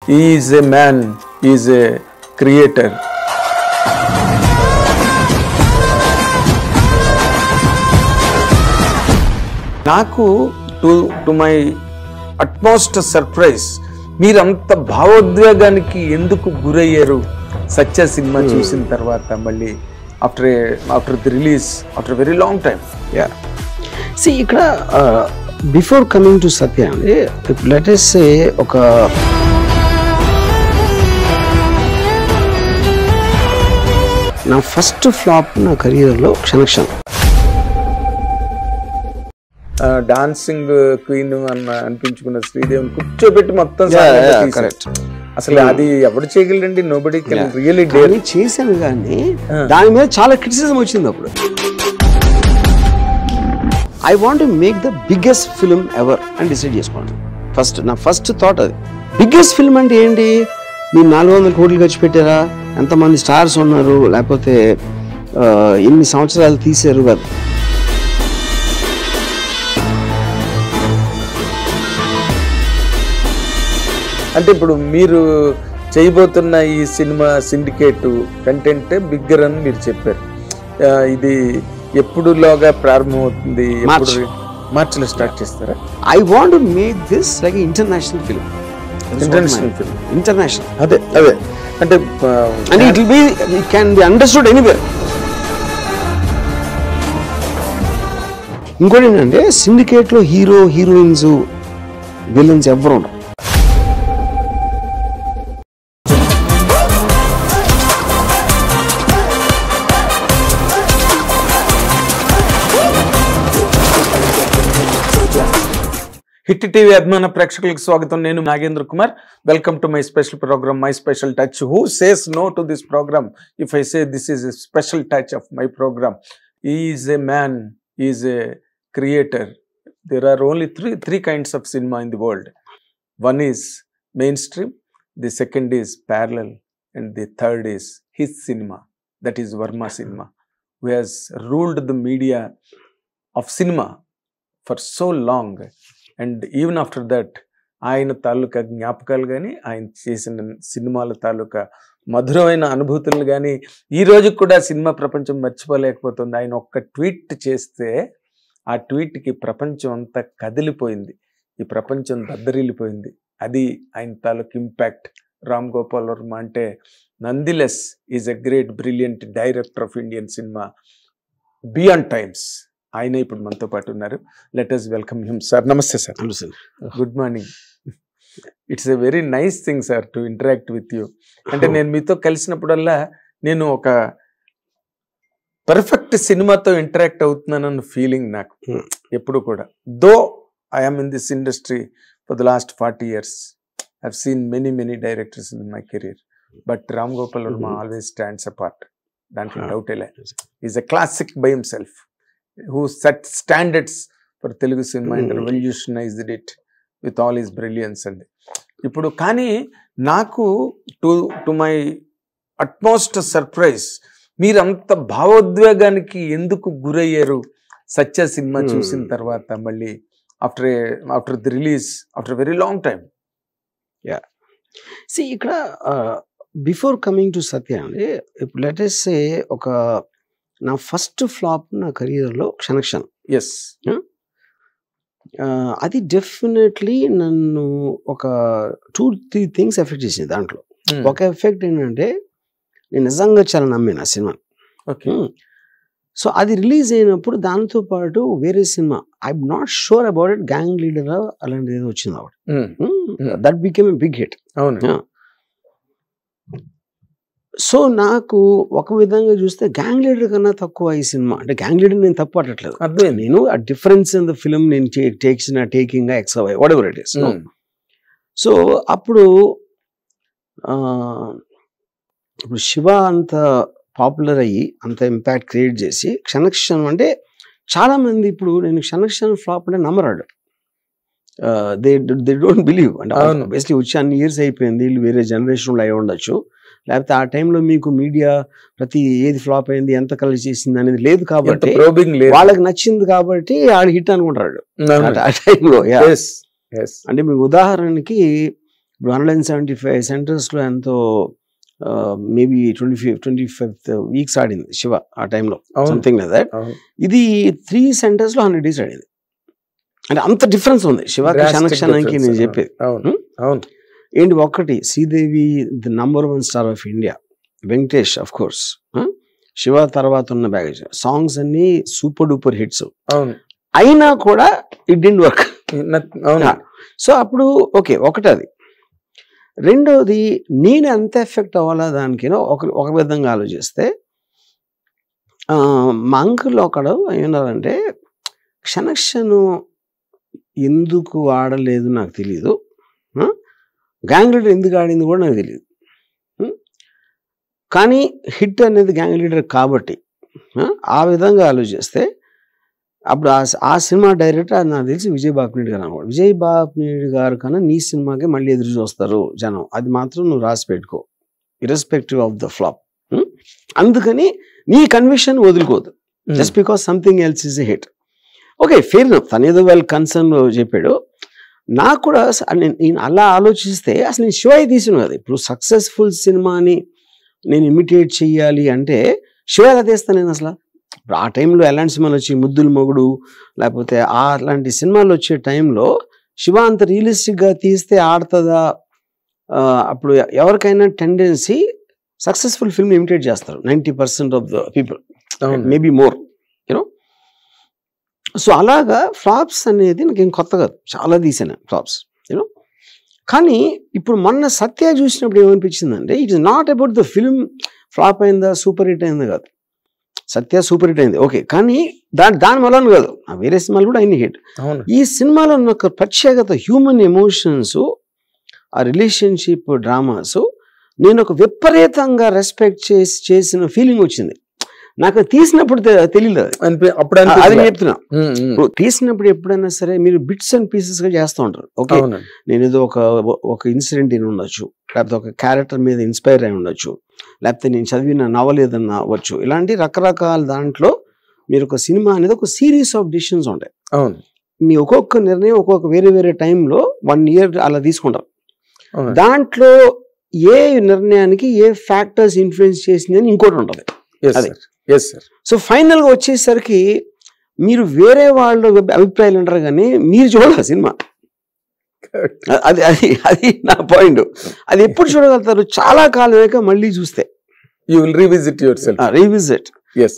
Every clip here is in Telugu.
He is a man, he is a creator. నాకు టు మై అట్మోస్ట్ సర్ప్రైజ్ మీరంత భావోద్వేగానికి ఎందుకు గురయ్యారు సత్య సినిమా చూసిన తర్వాత మళ్ళీ after the release after very long time. See ఇక్కడ బిఫోర్ కమింగ్ టు సత్య అండి, లెట్ us say ఒక నా ఫస్ట్ ఫ్లాప్ నా కెరియర్లో క్షణక్షణం. డాన్సింగ్ క్వీన్ అన్న అనిపించుకున్న శ్రీదేవిని కూర్చోబెట్టి మొత్తం కరెక్ట్. అసలు అది ఎవరు చేయగలండి? Nobody can really dare. చేశాను కానీ దాని మీద చాలా క్రిటిసిజం వచ్చింది అప్పుడు. I want to make the biggest film ever అని డిసైడ్ చేసుకోండి. నా ఫస్ట్ థాట్ అది. బిగ్గెస్ట్ ఫిల్మ్ అంటే ఏంటి? మీరు 400 కోట్లు ఖర్చు పెట్టారా, ఎంతమంది స్టార్స్ ఉన్నారు, లేకపోతే ఎన్ని సంవత్సరాలు తీశారు కదా. అంటే ఇప్పుడు మీరు చేయబోతున్న ఈ సినిమా సిండికేట్ కంటెంట్ బిగ్గర్ అని మీరు చెప్పారు. ఇది ఎప్పుడులోగా ప్రారంభమవుతుంది? మార్చిలో స్టార్ట్ చేస్తారా? I want to make this like international film. International అదే అంటే it will be, it can be understood anywhere. ఇంకోటి ఏంటంటే సిండికేట్ లో హీరోయిన్స్ విలన్స్ ఎవరు ఉండరు. హిట్ టీవీ అభిమాన ప్రేక్షకులకు స్వాగతం. నేను Nagendra Kumar. Welcome to my special programme my special touch. Who says no to this programme if I say this is a special touch of my programme. He is a man, he is a creator. There are only three kinds of cinema in the world. One is mainstream, the second is parallel, and the third is his cinema, that is Verma Cinema, who has ruled the media of cinema for so long. And even after that ఆయన తాలూకా జ్ఞాపకాలు కానీ, ఆయన చేసిన సినిమాల తాలూకా మధురమైన అనుభూతులు కానీ ఈ రోజు కూడా సినిమా ప్రపంచం మర్చిపోలేకపోతుంది. ఆయన ఒక్క ట్వీట్ చేస్తే ఆ ట్వీట్కి ప్రపంచం అంతా కదిలిపోయింది, ఈ ప్రపంచం దద్దరిల్లిపోయింది. అది ఆయన తాలూకు ఇంపాక్ట్. రామ్ గోపాల్ వర్మ అంటే nonetheless is a great brilliant director of Indian cinema beyond times. ఆయన ఇప్పుడు మనతో పాటు ఉన్నారు. Let us welcome him. Sir namaste. Sir good morning. It's a very nice thing sir to interact with you. అంటే నేను మీతో కలిసినప్పుడల్లా నేను ఒక పర్ఫెక్ట్ సినిమాతో ఇంటరాక్ట్ అవుతున్నానన్న ఫీలింగ్ నాకు ఎప్పుడు కూడా. Though I am in this industry for the last 40 years. I have seen many directors in my career, but Ram Gopal Varma always stands apart. దాంట్లో డౌటే లేదు. Is a classic by himself who set standards for Telugu cinema and revolutionized it with all his brilliance. And ఇప్పుడు కానీ నాకు టు మై అట్మోస్ట్ సర్ప్రైజ్ మీరంత భావోద్వేగానికి ఎందుకు గురయ్యారు సత్య సినిమా చూసిన తర్వాత మళ్ళీ after the release after very long time. See ఇక్కడ బిఫోర్ కమింగ్ టు సత్య అండి, లెట్ us say ఒక నా ఫస్ట్ ఫ్లాప్ నా కెరియర్లో క్షణక్షణం. ఎస్. అది డెఫినెట్లీ నన్ను ఒక 2-3 థింగ్స్ ఎఫెక్ట్ చేసింది. దాంట్లో ఒక ఎఫెక్ట్ ఏంటంటే నేను నిజంగా చాలా నమ్మాను ఆ సినిమా. ఓకే. సో అది రిలీజ్ అయినప్పుడు దాంతో పాటు వేరే సినిమా, I'm not sure about it, Gang Leader అలాంటిది ఏదో వచ్చింది అప్పుడు. That became a big hit. అవును. సో నాకు ఒక విధంగా చూస్తే గ్యాంగ్ లీడర్ కన్నా తక్కువ ఈ సినిమా. అంటే గ్యాంగ్ లీడర్ నేను తప్పు పట్టట్లేదు, నేను ఆ డిఫరెన్స్ ఇన్ ద ఫిల్మ్ నేను taking extra what ever it is. So అప్పుడు శివ అంత పాపులర్ అయ్యి అంత ఇంపాక్ట్ క్రియేట్ చేసి క్షణక్షణం అంటే చాలా మంది ఇప్పుడు నేను క్షణక్షణం ఫ్లాప్ అంటే నమ్మరాడు. They don't believe. అంటే బేసిక్లీ వచ్చి అన్ని ఇయర్స్ అయిపోయింది, వీళ్ళు వేరే జనరేషన్లో అయి ఉండొచ్చు, లేకపోతే ఆ టైంలో మీకు మీడియా ప్రతి ఏది ఫ్లాప్ అయింది ఎంత కలెక్ట్ చేసింది అనేది లేదు కాబట్టి వాళ్ళకి నచ్చింది కాబట్టి వాళ్ళు హిట్ అనుకుంటారు ఆ టైంలో. అంటే మీకు ఉదాహరణకి ఇప్పుడు 175 సెంటర్స్లో ఎంతో మేబీ 25 వీక్స్ ఆడింది శివ ఆ టైంలో, సంథింగ్ లైక్ దట్. ఇది 3 సెంటర్స్లో 100 days ఆడింది. అంటే అంత డిఫరెన్స్ ఉంది శివకి క్షణక్షణానికి నేను చెప్పేది. ఏంటి, ఒకటి Sridevi the number 1 star of India, Venkatesh of course, Shiva తర్వాత ఉన్న బ్యాగేజ్, సాంగ్స్ అన్ని సూపర్ డూపర్ హిట్స్, అయినా కూడా ఇట్ డిడ్ంట్ వర్క్. సో అప్పుడు ఓకే, ఒకటి అది. రెండోది, నేను ఎంత ఎఫెక్ట్ అవ్వాలా దానికేనో ఒక విధంగా ఆలోచిస్తే, మా అంకుల్ ఒకడు ఏమన్నారంటే, క్షణక్షణం ఎందుకు ఆడలేదు నాకు తెలీదు, గ్యాంగ్ లీడర్ ఎందుకు ఆడింది కూడా నాకు తెలియదు, కానీ హిట్ అనేది గ్యాంగ్ లీడర్ కాబట్టి ఆ విధంగా ఆలోచిస్తే, అప్పుడు ఆ సినిమా డైరెక్టర్ నాకు తెలిసి విజయ్ బాపినేడు గారు అనమాట. విజయ్ బాపినేడు గారు కన్నా నీ సినిమాకే మళ్ళీ ఎదురు చూస్తారు జనం, అది మాత్రం నువ్వు రాసి పెట్టుకో, ఇర్రెస్పెక్టివ్ ఆఫ్ ద ఫ్లాప్. అందుకని నీ కన్విక్షన్ వదులుకోదు, just because something else is a hit. Okay, fair enough, తనేదో వెల్ కన్సర్న్ చెప్పాడు. నాకు కూడా నేను అలా ఆలోచిస్తే అసలు నేను శివాయి తీసిన కదా. ఇప్పుడు సక్సెస్ఫుల్ సినిమాని నేను ఇమిటేట్ చెయ్యాలి అంటే శివ ఎలా తీస్తాను నేను అసలు? ఇప్పుడు ఆ టైంలో ఎలాంటి సినిమాలు వచ్చి ముద్దుల మొగుడు లేకపోతే అలాంటి సినిమాలు వచ్చే టైంలో శివ అంత రియలిస్టిక్గా తీస్తే ఆడుతుందా? అప్పుడు ఎవరికైనా టెండెన్సీ సక్సెస్ఫుల్ ఫిల్మ్ ఇమిటేట్ చేస్తారు 90% of the people, maybe more, you know. So అలాగా ఫ్లాప్స్ అనేది నాకు ఏం కొత్త కాదు, చాలా తీసాను ఫ్లాప్స్, యూనో. కానీ ఇప్పుడు మొన్న సత్య చూసినప్పుడు ఏమనిపించిందంటే, it is not about the film flop అయిందా సూపర్ హిట్ అయిందా కాదు. సత్య సూపర్ హిట్ అయింది, ఓకే, కానీ దాని వల్ల కాదు, వేరే సినిమాలు కూడా అయిన హిట్. ఈ సినిమాలో ఉన్న ఒక ప్రత్యేకత, హ్యూమన్ ఎమోషన్స్, ఆ రిలేషన్షిప్ డ్రామాస్, నేను ఒక విపరీతంగా రెస్పెక్ట్ చేసిన ఫీలింగ్ వచ్చింది నాకు. తీసినప్పుడు తెలియదు, అది చెప్తున్నా. తీసినప్పుడు ఎప్పుడైనా సరే మీరు బిట్స్ అండ్ పీసెస్ గా చేస్తూ ఉంటారు. ఓకే, నేను ఏదో ఒక ఇన్సిడెంట్ అని ఉండొచ్చు, లేకపోతే ఒక క్యారెక్టర్ మీద ఇన్స్పైర్ అయి ఉండొచ్చు, లేకపోతే నేను చదివిన నవల ఏదన్నా అవ్వచ్చు, ఇలాంటి రకరకాల దాంట్లో మీరు ఒక సినిమా అనేది ఒక సిరీస్ ఆఫ్ డిసిషన్స్ ఉంటాయి. మీ ఒక్కొక్క నిర్ణయం ఒక్కొక్క వేరే వేరే టైంలో 1 year అలా తీసుకుంటారు. దాంట్లో ఏ నిర్ణయానికి ఏ ఫ్యాక్టర్స్ ఇన్ఫ్లుయెన్స్ చేసింది అని ఇంకోటి ఉంటుంది. సో ఫైనల్ గా వచ్చేసరికి మీరు వేరే వాళ్ళ అభిప్రాయాలు అంటారు కానీ మీరు చూడాలి సినిమా. అది అది అది నా పాయింట్. అది ఎప్పుడు చూడగలుగుతారు? చాలా కాలం మళ్ళీ చూస్తే రీవిజిట్.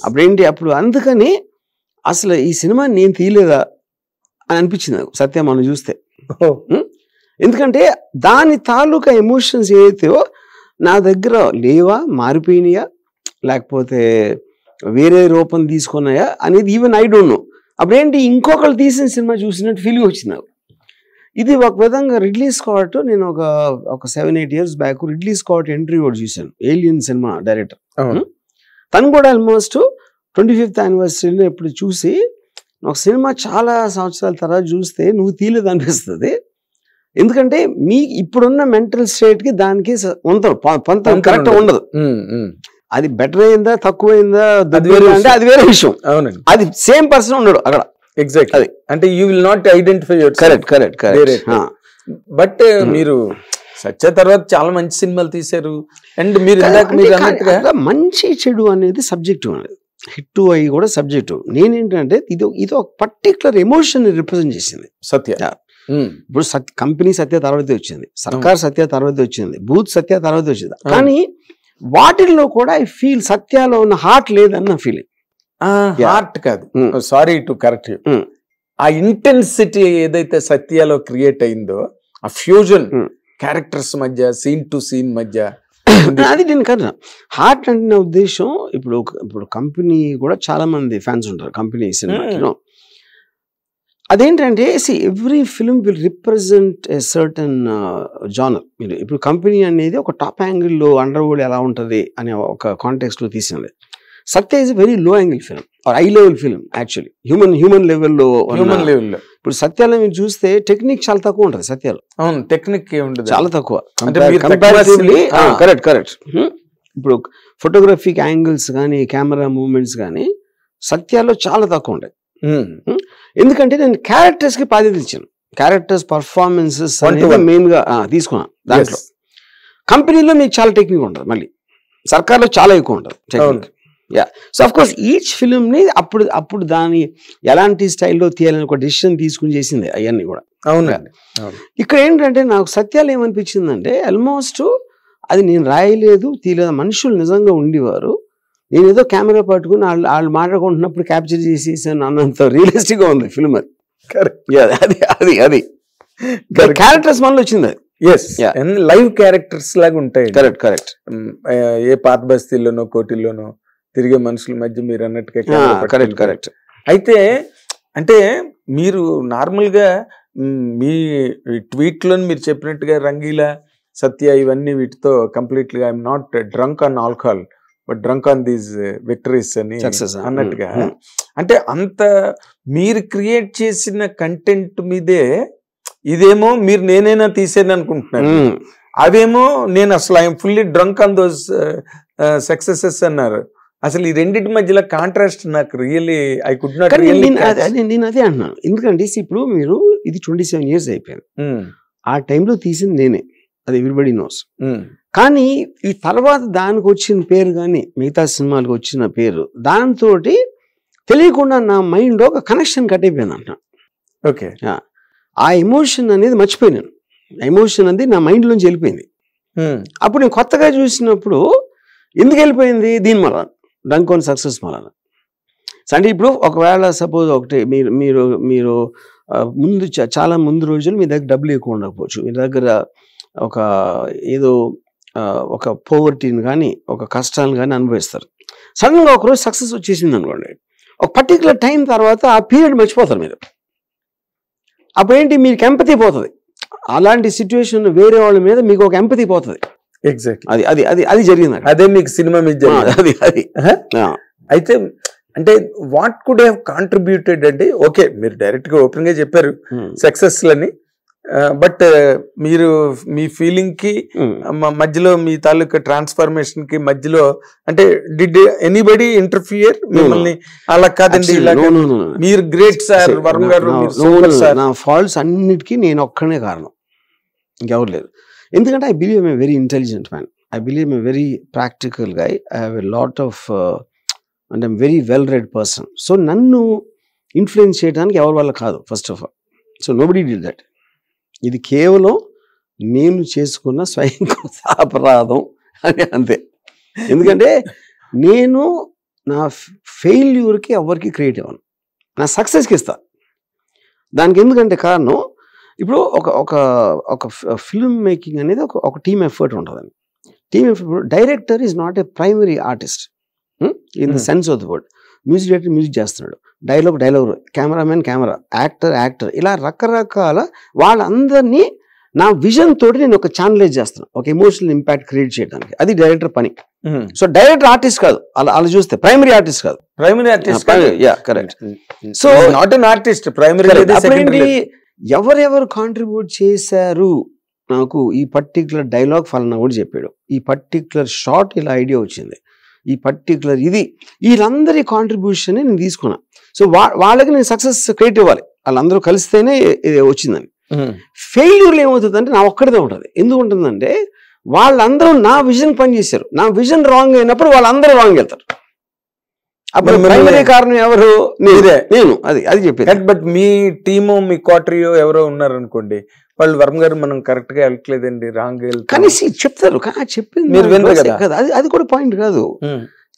అప్పుడేంటి అప్పుడు, అందుకని అసలు ఈ సినిమా నేను తీయలేదా అని అనిపించింది నాకు సత్య మనం చూస్తే. ఎందుకంటే దాని తాలూకా ఎమోషన్స్ ఏదైతే నా దగ్గర లేవా, మారిపోయినాయా, లేకపోతే వేరే రూపం తీసుకున్నాయా అనేది ఈవెన్ ఐ డోంట్ నో. అప్పుడేంటి ఇంకొకళ్ళు తీసిన సినిమా చూసినట్టు ఫీలింగ్ వచ్చింది నాకు. ఇది ఒక విధంగా రిడ్లీ స్కాట్, నేను ఒక 7-8 years back Ridley Scott entry కూడా చూశాను, ఏలియన్ సినిమా డైరెక్టర్. తను కూడా ఆల్మోస్ట్ 25th anniversary ఎప్పుడు చూసి, ఒక సినిమా చాలా సంవత్సరాల తర్వాత చూస్తే నువ్వు తీయలేదు అనిపిస్తుంది. ఎందుకంటే మీ ఇప్పుడున్న మెంటల్ స్టేట్ కి దానికి కొంత కరెక్ట్ ఉండదు. అది బెటర్ అయిందా తక్కువైందా అంటే అది వేరే విషయం. అది సేమ్ పర్సన్ ఉండడు అక్కడ. ఎగ్జాక్ట్, అది అంటే you will not identify your self. Correct. But మీరు సత్య తర్వాత చాలా మంచి సినిమాలు తీశారు. అండ్ మీరు మంచి చెడు అనేది సబ్జెక్టివ్, అనేది హిట్ అయ్యి కూడా సబ్జెక్టివ్. నేనేంటంటే ఇది ఒక పర్టికులర్ ఎమోషన్ రిప్రజెంట్ చేసింది సత్య. ఇప్పుడు కంపెనీ సత్య తర్వాత వచ్చింది, సర్కార్ సత్య తర్వాత వచ్చింది, బూత్ సత్య తర్వాత వచ్చింది. కానీ వాటిల్లో కూడా ఐ ఫీల్ సత్యాలో ఉన్న హార్ట్ లేదన్న ఫీలింగ్. హార్ట్ కాదు, సారీ టు కరెక్ట్ యూ, ఆ ఇంటెన్సిటీ ఏదైతే సత్యాలో క్రియేట్ అయిందో, ఆ ఫ్యూజన్ క్యారెక్టర్స్ మధ్య, సీన్ టు సీన్ మధ్య, అది నేను కదా హార్ట్ అంటే నా ఉద్దేశం. ఇప్పుడు కంపెనీ కూడా చాలా మంది ఫ్యాన్స్ ఉంటారు కంపెనీ సినిమాలో. అదేంటంటే every film will represent a certain genre. మీరు ఇప్పుడు కంపెనీ అనేది ఒక టాప్ యాంగిల్లో అండర్ వరల్డ్ ఎలా ఉంటుంది అనే ఒక కాంటెక్స్ట్ లో తీసినది. Satya is very low angle film or high level film actually, human లెవెల్లో. ఇప్పుడు సత్యాలో మీరు చూస్తే టెక్నిక్ చాలా తక్కువ ఉంటుంది సత్యాలో. అవును, టెక్నిక్ చాలా తక్కువ కంపారిటివ్లీ. కరెక్ట్. ఇప్పుడు ఫోటోగ్రఫిక్ యాంగిల్స్ కానీ కెమెరా మూవ్మెంట్స్ కానీ సత్యాలో చాలా తక్కువ ఉంటాయి. ఎందుకంటే నేను క్యారెక్టర్స్ కి ప్రాధాన్యత ఇచ్చాను, క్యారెక్టర్స్ పర్ఫార్మెన్సెస్ అనేది మెయిన్ గా తీసుకున్నాను. దాంట్లో. కంపెనీలో మీకు చాలా టెక్నిక్ ఉంటుంది, మళ్ళీ సర్కార్లో చాలా ఎక్కువ ఉంటుంది technique. So of course each ఫిల్మ్ని అప్పుడు దాని ఎలాంటి స్టైల్లో తీయాలని ఒక డెసిషన్ తీసుకుని చేసింది అవన్నీ కూడా. అవునండి. ఇక్కడ ఏంటంటే నాకు సత్యాలు ఏమనిపించిందంటే ఆల్మోస్ట్ అది నేను రాయలేదు తీయలేదు, మనుషులు నిజంగా ఉండేవారు, నేను ఏదో కెమెరా పట్టుకుని వాళ్ళు మాట్లాడుకుంటున్నప్పుడు క్యాప్చర్ చేసేసాను అన్నంత రియలిస్టిక్గా ఉంది ఫిల్మ్. అది అది క్యారెక్టర్స్ మనలో వచ్చింది. అది లైవ్ క్యారెక్టర్స్ లాగా ఉంటాయి. కరెక్ట్. ఏ పాత బస్తీల్లోనో కోటిల్లోనో తిరిగే మనుషుల మధ్య మీరు అన్నట్టుగా. కరెక్ట్. అయితే అంటే మీరు నార్మల్గా మీ ట్వీట్లో మీరు చెప్పినట్టుగా రంగీలా, సత్య ఇవన్నీ వీటితో కంప్లీట్గా I'm not drunk on alcohol but drunk on these victories అని అన్నట్టుగా, అంటే అంత మీరు క్రియేట్ చేసిన కంటెంట్ మీదే ఇదేమో మీరు నేనైనా తీసేది అనుకుంటున్నాను, అవేమో నేను అసలు I'm fully drunk on those successes అన్నారు. అసలు ఈ రెండింటి మధ్యలో కాంట్రాస్ట్ నాకు రియల్లీ ఐ కుడ్ నాట్. నేను అదే అంటున్నాను, ఎందుకంటే ఇప్పుడు మీరు ఇది 27 years అయిపోయింది, ఆ టైంలో తీసింది నేనే, అది ఎవ్రీబడి నోస్. కానీ ఈ తర్వాత దానికి వచ్చిన పేరు కానీ మిగతా సినిమాలకు వచ్చిన పేరు దాంతో తెలియకుండా నా మైండ్ ఒక కనెక్షన్ కట్ అయిపోయింది అంట. ఓకే, ఆ ఎమోషన్ అనేది మర్చిపోయినాను, ఎమోషన్ అనేది నా మైండ్లోంచి వెళ్ళిపోయింది. అప్పుడు నేను కొత్తగా చూసినప్పుడు ఎందుకు వెళ్ళిపోయింది, దీని మళ్ళా డ్రంక్ ఆన్ సక్సెస్ మళ్ళా. అంటే ఇప్పుడు ఒకవేళ సపోజ్ ఒకటి మీరు ముందు చాలా ముందు రోజులు మీ దగ్గర డబ్బులు ఎక్కువ ఉండకపోవచ్చు, మీ దగ్గర ఒక ఏదో ఒక పోవర్టీని కానీ ఒక కష్టాలను కానీ అనుభవిస్తారు. సడన్గా ఒకరోజు సక్సెస్ వచ్చేసింది అనుకోండి, ఒక పర్టికులర్ టైం తర్వాత ఆ పీరియడ్ మర్చిపోతారు మీరు. అప్పుడేంటి, మీకు ఎంపతి పోతుంది, అలాంటి సిచ్యువేషన్ వేరే వాళ్ళ మీద మీకు ఒక ఎంపతి పోతుంది. ఎగ్జాక్ట్, అది జరిగింది. అదే మీకు సినిమా మీద అది అయితే అంటే వాట్ కుడ్ హ్యావ్ కాంట్రిబ్యూటెడ్ అంటే, ఓకే మీరు డైరెక్ట్ గా ఓపెన్ గా చెప్పారు సక్సెస్ లని, బట్ మీరు మీ ఫీలింగ్ కి మధ్యలో మీ తాలూకా ట్రాన్స్ఫర్మేషన్ కి మధ్యలో అంటే డిడ్ ఎనీబడి ఇంటర్ఫియర్ మిమ్మల్ని? అలా కాదండి, మీరు గ్రేట్ సార్ వర్మ గారు. నా ఫాల్ట్స్ అన్నిటికీ నేను ఒక్కనే కారణం, ఇంకెవరు లేదు. ఎందుకంటే I believe I'm a very intelligent man, I believe I'm a very practical guy, I have a lot of అంటే I'm very well read person. So నన్ను ఇన్ఫ్లుయెన్స్ చేయడానికి ఎవరి వల్ల కాదు first of all. So nobody did that. ఇది కేవలం నేను చేసుకున్న స్వయం అపరాధం అని అంతే. ఎందుకంటే నేను నా ఫెయిల్యూర్కి ఎవరికి క్రియేట్ ఇవ్వను, నా సక్సెస్కి ఇస్తాను. దానికి ఎందుకంటే కారణం, ఇప్పుడు ఒక ఫిల్మ్ మేకింగ్ అనేది ఒక టీమ్ ఎఫర్ట్ ఉంటుందండి. Team effort, director is not a primary artist in the sense of the word. Music director music చేస్తున్నాడు, డైలాగ్ కెమెరామెన్ కెమెరా, యాక్టర్ ఇలా రకరకాల వాళ్ళందరినీ నా విజన్ తోటి నేను ఒక ఛానలైజ్ చేస్తాను, ఒక ఎమోషనల్ ఇంపాక్ట్ క్రియేట్ చేయడానికి. అది డైరెక్టర్ పని. సో డైరెక్టర్ ఆర్టిస్ట్ కాదు, అలా చూస్తే ప్రైమరీ ఆర్టిస్ట్ కాదు. Primary artist correct. So not an artist, primary. ఎవరెవరు కాంట్రిబ్యూట్ చేశారు నాకు, ఈ పర్టికులర్ డైలాగ్ ఫలానా కూడా చెప్పాడు, ఈ పర్టికులర్ షార్ట్ ఇలా ఐడియా వచ్చింది, ఈ పర్టికులర్ ఇది, వీళ్ళందరి కాంట్రిబ్యూషన్ నేను తీసుకున్నా. సో వాళ్ళకి నేను సక్సెస్ క్రియేట్ ఇవ్వాలి, వాళ్ళందరూ కలిస్తేనే వచ్చిందని. ఫెయిల్యూర్లు ఏమవుతుందంటే నా ఒక్కడిదే ఉంటుంది. ఎందుకు ఉంటుందంటే వాళ్ళందరూ నా విజన్ పనిచేశారు, నా విజన్ రాంగ్ అయినప్పుడు వాళ్ళందరూ రాంగ్ వెళ్తారు. అప్పుడు ప్రైమరీ కారణం ఎవరు, నేను. అది చెప్పేది. బట్ మీ టీము మీ క్వార్టరియో ఎవరో ఉన్నారు అనుకోండి, వాళ్ళు వర్మ గారు మనం కరెక్ట్ గా వెళ్ళట్లేదండి, రాంగ్ కానీ చెప్తారు, కానీ చెప్పింది మీరు వినరు కదా. అది కూడా పాయింట్ కాదు,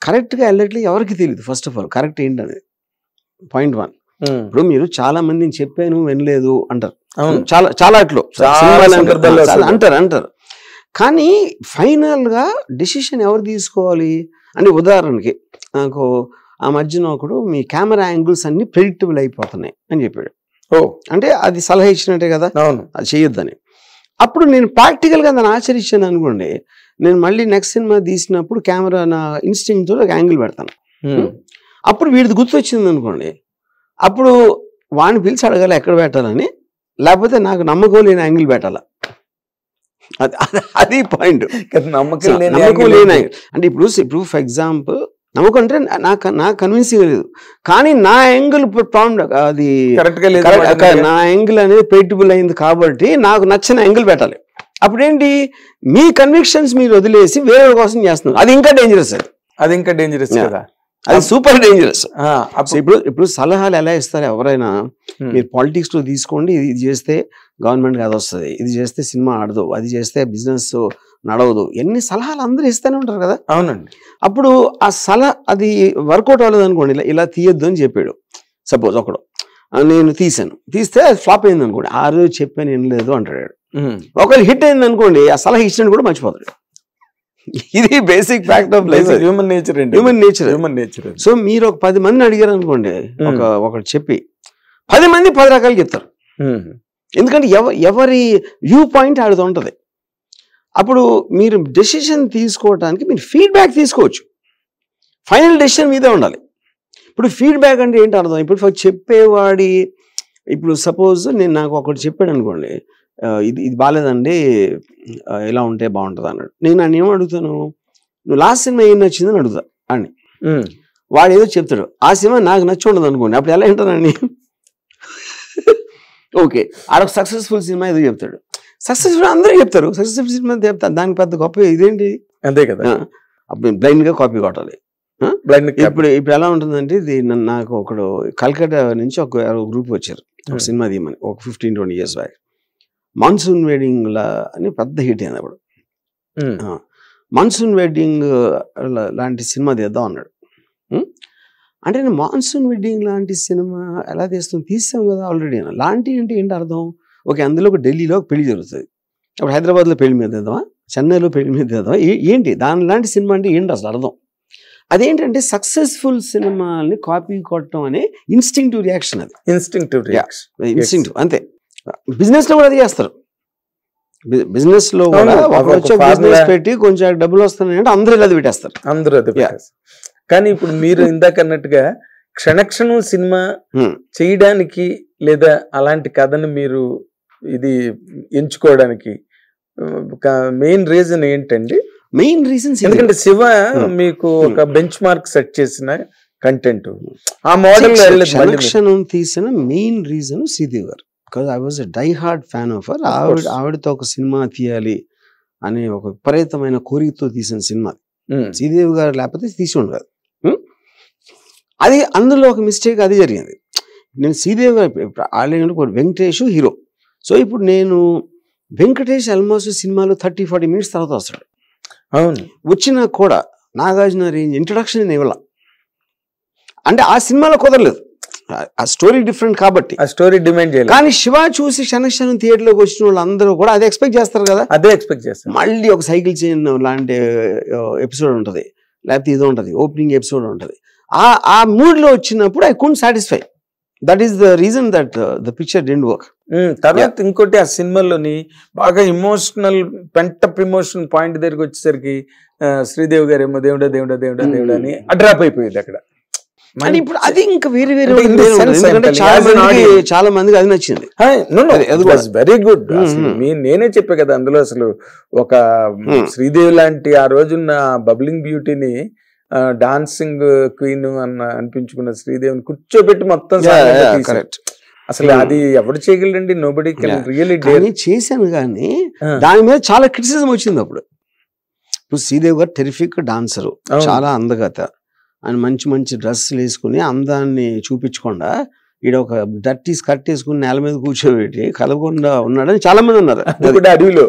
కరెక్ట్ గా వెళ్ళట్లేదు ఎవరికి తెలియదు ఫస్ట్ ఆఫ్ ఆల్ కరెక్ట్ ఏంటనేది. పాయింట్ 1. ఇప్పుడు మీరు చాలా మందిని చెప్పాను వినలేదు అంటారు, చాలా అంటారు. కానీ ఫైనల్ గా డిసిషన్ ఎవరు తీసుకోవాలి అంటే, ఉదాహరణకి నాకు ఆ మధ్యన ఒకడు మీ కెమెరా యాంగిల్స్ అన్ని ప్రెడిక్టబుల్ అయిపోతున్నాయి అని చెప్పాడు. అంటే అది సలహా ఇచ్చినట్టే కదా, అది చేయొద్దని. అప్పుడు నేను ప్రాక్టికల్గా దాన్ని ఆచరించాను అనుకోండి, నేను మళ్ళీ నెక్స్ట్ సినిమా తీసినప్పుడు కెమెరా నా ఇన్స్టింక్ట్ తో ఒక యాంగిల్ పెడతాను. అప్పుడు వీడిది గుర్తొచ్చింది అనుకోండి, అప్పుడు వాడిని పిలిచి అడగాలి ఎక్కడ పెట్టాలని, లేకపోతే నాకు నమ్మకం లేని యాంగిల్ పెట్టాలా. అది పాయింట్. నమ్మకం లేని అంటే ఇప్పుడు ఫర్ ఎగ్జాంపుల్ నమ్మకం అంటే నాకు కన్విన్సింగ్ లేదు, కానీ నా యాంగిల్ అది నా యాంగిల్ అనేది ప్రెడిక్టబుల్ అయింది కాబట్టి నాకు నచ్చిన యాంగిల్ పెట్టాలి. అప్పుడేంటి మీ కన్విక్షన్స్ మీరు వదిలేసి వేరే కోసం చేస్తున్నారు. అది ఇంకా డేంజరస్. అది ఇంకా డేంజరస్ కదా, అది సూపర్ డేంజరస్. ఇప్పుడు సలహాలు ఎలా ఇస్తారు ఎవరైనా, మీరు పాలిటిక్స్ లో తీసుకోండి, ఇది చేస్తే గవర్నమెంట్ అది వస్తుంది, ఇది చేస్తే సినిమా ఆడదు, అది చేస్తే బిజినెస్ నడవదు, ఎన్ని సలహాలు అందరూ ఇస్తూనే ఉంటారు కదా. అవునండి. అప్పుడు ఆ అది వర్కౌట్ అవ్వలేదు అనుకోండి, ఇలా తీయొద్దు అని చెప్పాడు సపోజ్ ఒకడు, నేను తీస్తే అది ఫ్లాప్ అయింది అనుకోండి, ఆ రోజు చెప్పాను ఏం లేదు అంటాడు. ఒకవేళ హిట్ అయింది అనుకోండి, ఆ సలహా ఇచ్చినట్టు కూడా మర్చిపోతాడు. ఇది basic fact of life, human nature. So మీరు ఒక 10 మందిని అడిగారు అనుకోండి, ఒకటి చెప్పి 10 మంది 10 రకాలు చెప్తారు. ఎందుకంటే ఎవరి వ్యూ పాయింట్ ఆడుతూ ఉంటది. అప్పుడు మీరు డెసిషన్ తీసుకోవడానికి మీరు ఫీడ్బ్యాక్ తీసుకోవచ్చు, ఫైనల్ డెసిషన్ మీదే ఉండాలి. ఇప్పుడు ఫీడ్బ్యాక్ అంటే ఏంటి అర్థం, ఇప్పుడు చెప్పేవాడి, ఇప్పుడు సపోజ్ నాకు ఒకటి చెప్పాడు అనుకోండి, ఇది బాగాలేదండి, ఇలా ఉంటే బాగుంటుంది అన్నాడు. నన్ను ఏం అడుగుతాను, నువ్వు లాస్ట్ సినిమా ఏం నచ్చిందని అడుగుతా అని. వాడు ఏదో చెప్తాడు, ఆ సినిమా నాకు నచ్చి ఉండదు అనుకోండి, అప్పుడు ఎలా వింటానండి? ఓకే, ఆడొక సక్సెస్ఫుల్ సినిమా ఏదో చెప్తాడు, సక్సెస్ఫుల్ అందరూ చెప్తారు, సక్సెస్ఫుల్ సినిమా చెప్తారు, దానికి పెద్ద గొప్ప ఇదేంటి, అంతే కదా. అప్పుడు బ్లైండ్ గా కాపీ కొట్టాలి. ఇప్పుడు ఎలా ఉంటుందంటే, ఇది నాకు ఒకడు కల్కట్టా నుంచి ఒక గ్రూప్ వచ్చారు, ఒక సినిమా తీయమని, ఒక 15-20 years బ్యాక్. మాన్సూన్ వెడ్డింగ్ అని పెద్ద హిట్ అయింది అప్పుడు. మాన్సూన్ వెడ్డింగ్ లాంటి సినిమా తీద్దాం అన్నాడు. అంటే నేను మాన్సూన్ వెడ్డింగ్ లాంటి సినిమా ఎలా తీస్తాం కదా ఆల్రెడీ. లాంటి అంటే ఏంటి అర్థం, ఓకే అందులో ఒక ఢిల్లీలో ఒక పెళ్లి జరుగుతుంది, అప్పుడు హైదరాబాద్లో పెళ్లి మీద తీద్దామా, చెన్నైలో పెళ్లి మీద తీద్దామా, ఏంటి దాని లాంటి సినిమా అంటే ఏంటి అసలు అర్థం. అదేంటంటే సక్సెస్ఫుల్ సినిమాని కాపీ కొట్టడం అనే ఇన్స్టింక్టివ్ రియాక్షన్. అది ఇన్స్టింక్టివ్ అంతే. బిజినెస్ లో కూడా అది చేస్తారు. బిజినెస్ లో కూడా బిజినెస్ పెట్టి కొంచెం డబ్బులు వస్తున్నాయి అంటే అందరూ అది పెట్టేస్తారు, అందరూ అది. కానీ ఇప్పుడు మీరు ఇందాక అన్నట్టుగా క్షణక్షణం సినిమా చేయడానికి లేదా అలాంటి కథను మీరు ఇది ఎంచుకోవడానికి మెయిన్ రీజన్ ఏంటండి? మెయిన్ రీజన్స్ ఎందుకంటే శివ మీకు ఒక బెంచ్ మార్క్ సెట్ చేసిన కంటెంట్, ఆ మోడల్ క్షణక్షణం తీసిన main reason Sridevi garu. Because I was a die hard fan of her. ఆవిడతో ఒక సినిమా తీయాలి అనే ఒక విపరీతమైన కోరికతో తీసిన సినిమా. శ్రీదేవి గారు లేకపోతే తీసి ఉండదు. అది అందులో ఒక మిస్టేక్ అది జరిగింది. నేను శ్రీదేవి గారు ఆల్రెడీ వెంకటేష్ హీరో. సో ఇప్పుడు నేను వెంకటేష్ ఆల్మోస్ట్ సినిమాలో 30-40 minutes తర్వాత వస్తాడు. అవును, వచ్చినా కూడా నాగార్జున రేంజ్ ఇంట్రడక్షన్ ఇవ్వాల అంటే ఆ సినిమాలో కుదరలేదు. ఆ స్టోరీ డిఫరెంట్ కాబట్టి ఆ స్టోరీ డిమాండ్ చేయాలి. కానీ శివ చూసి క్షణక్షణం థియేటర్లోకి వచ్చిన వాళ్ళు అందరూ కూడా అదే ఎక్స్పెక్ట్ చేస్తారు కదా. అదే ఎక్స్పెక్ట్ చేస్తారు. మళ్ళీ ఒక సైకిల్ చైన్ లాంటి ఎపిసోడ్ ఉంటుంది, లేకపోతే ఇది ఉంటుంది, ఓపెనింగ్ ఎపిసోడ్ ఉంటుంది. ఆ మూడ్ లో వచ్చినప్పుడు I couldn't satisfy. That is the reason that the picture didn't work. తర్వాత ఇంకోటి, ఆ సినిమాలోని బాగా ఇమోషనల్ పెంటప్ ఇమోషనల్ పాయింట్ దగ్గరికి వచ్చేసరికి శ్రీదేవి గారు ఏమో దేవుడా దేవుడా దేవుడా దేవుడా అని డ్రాప్ అయిపోయింది అక్కడ. మరి ఇప్పుడు అది ఇంకా వేరే వేరే చాలా మందికి అది నచ్చింది. Very good. నేనే చెప్పా కదా, అందులో అసలు ఒక శ్రీదేవి లాంటి ఆ రోజున్న బబ్లింగ్ బ్యూటీని, డాన్సింగ్ క్వీన్ అనిపించుకున్న శ్రీదేవిని కూర్చోబెట్టి మొత్తం అసలు అది ఎవరు చేయగలండి? Nobody can really dare. చేశాను కానీ దాని మీద చాలా క్రిటిసిజం వచ్చింది అప్పుడు. ఇప్పుడు శ్రీదేవి గారు టెరిఫిక్ డాన్సరు, చాలా అందగత, ఆయన మంచి మంచి డ్రెస్సులు వేసుకుని అందాన్ని చూపించకుండా ఈడ ఒక డర్టీ స్కర్ట్ వేసుకుని నేల మీద కూర్చోబెట్టి కలవకుండా ఉన్నాడని చాలా మంది ఉన్నారు అడవిలో.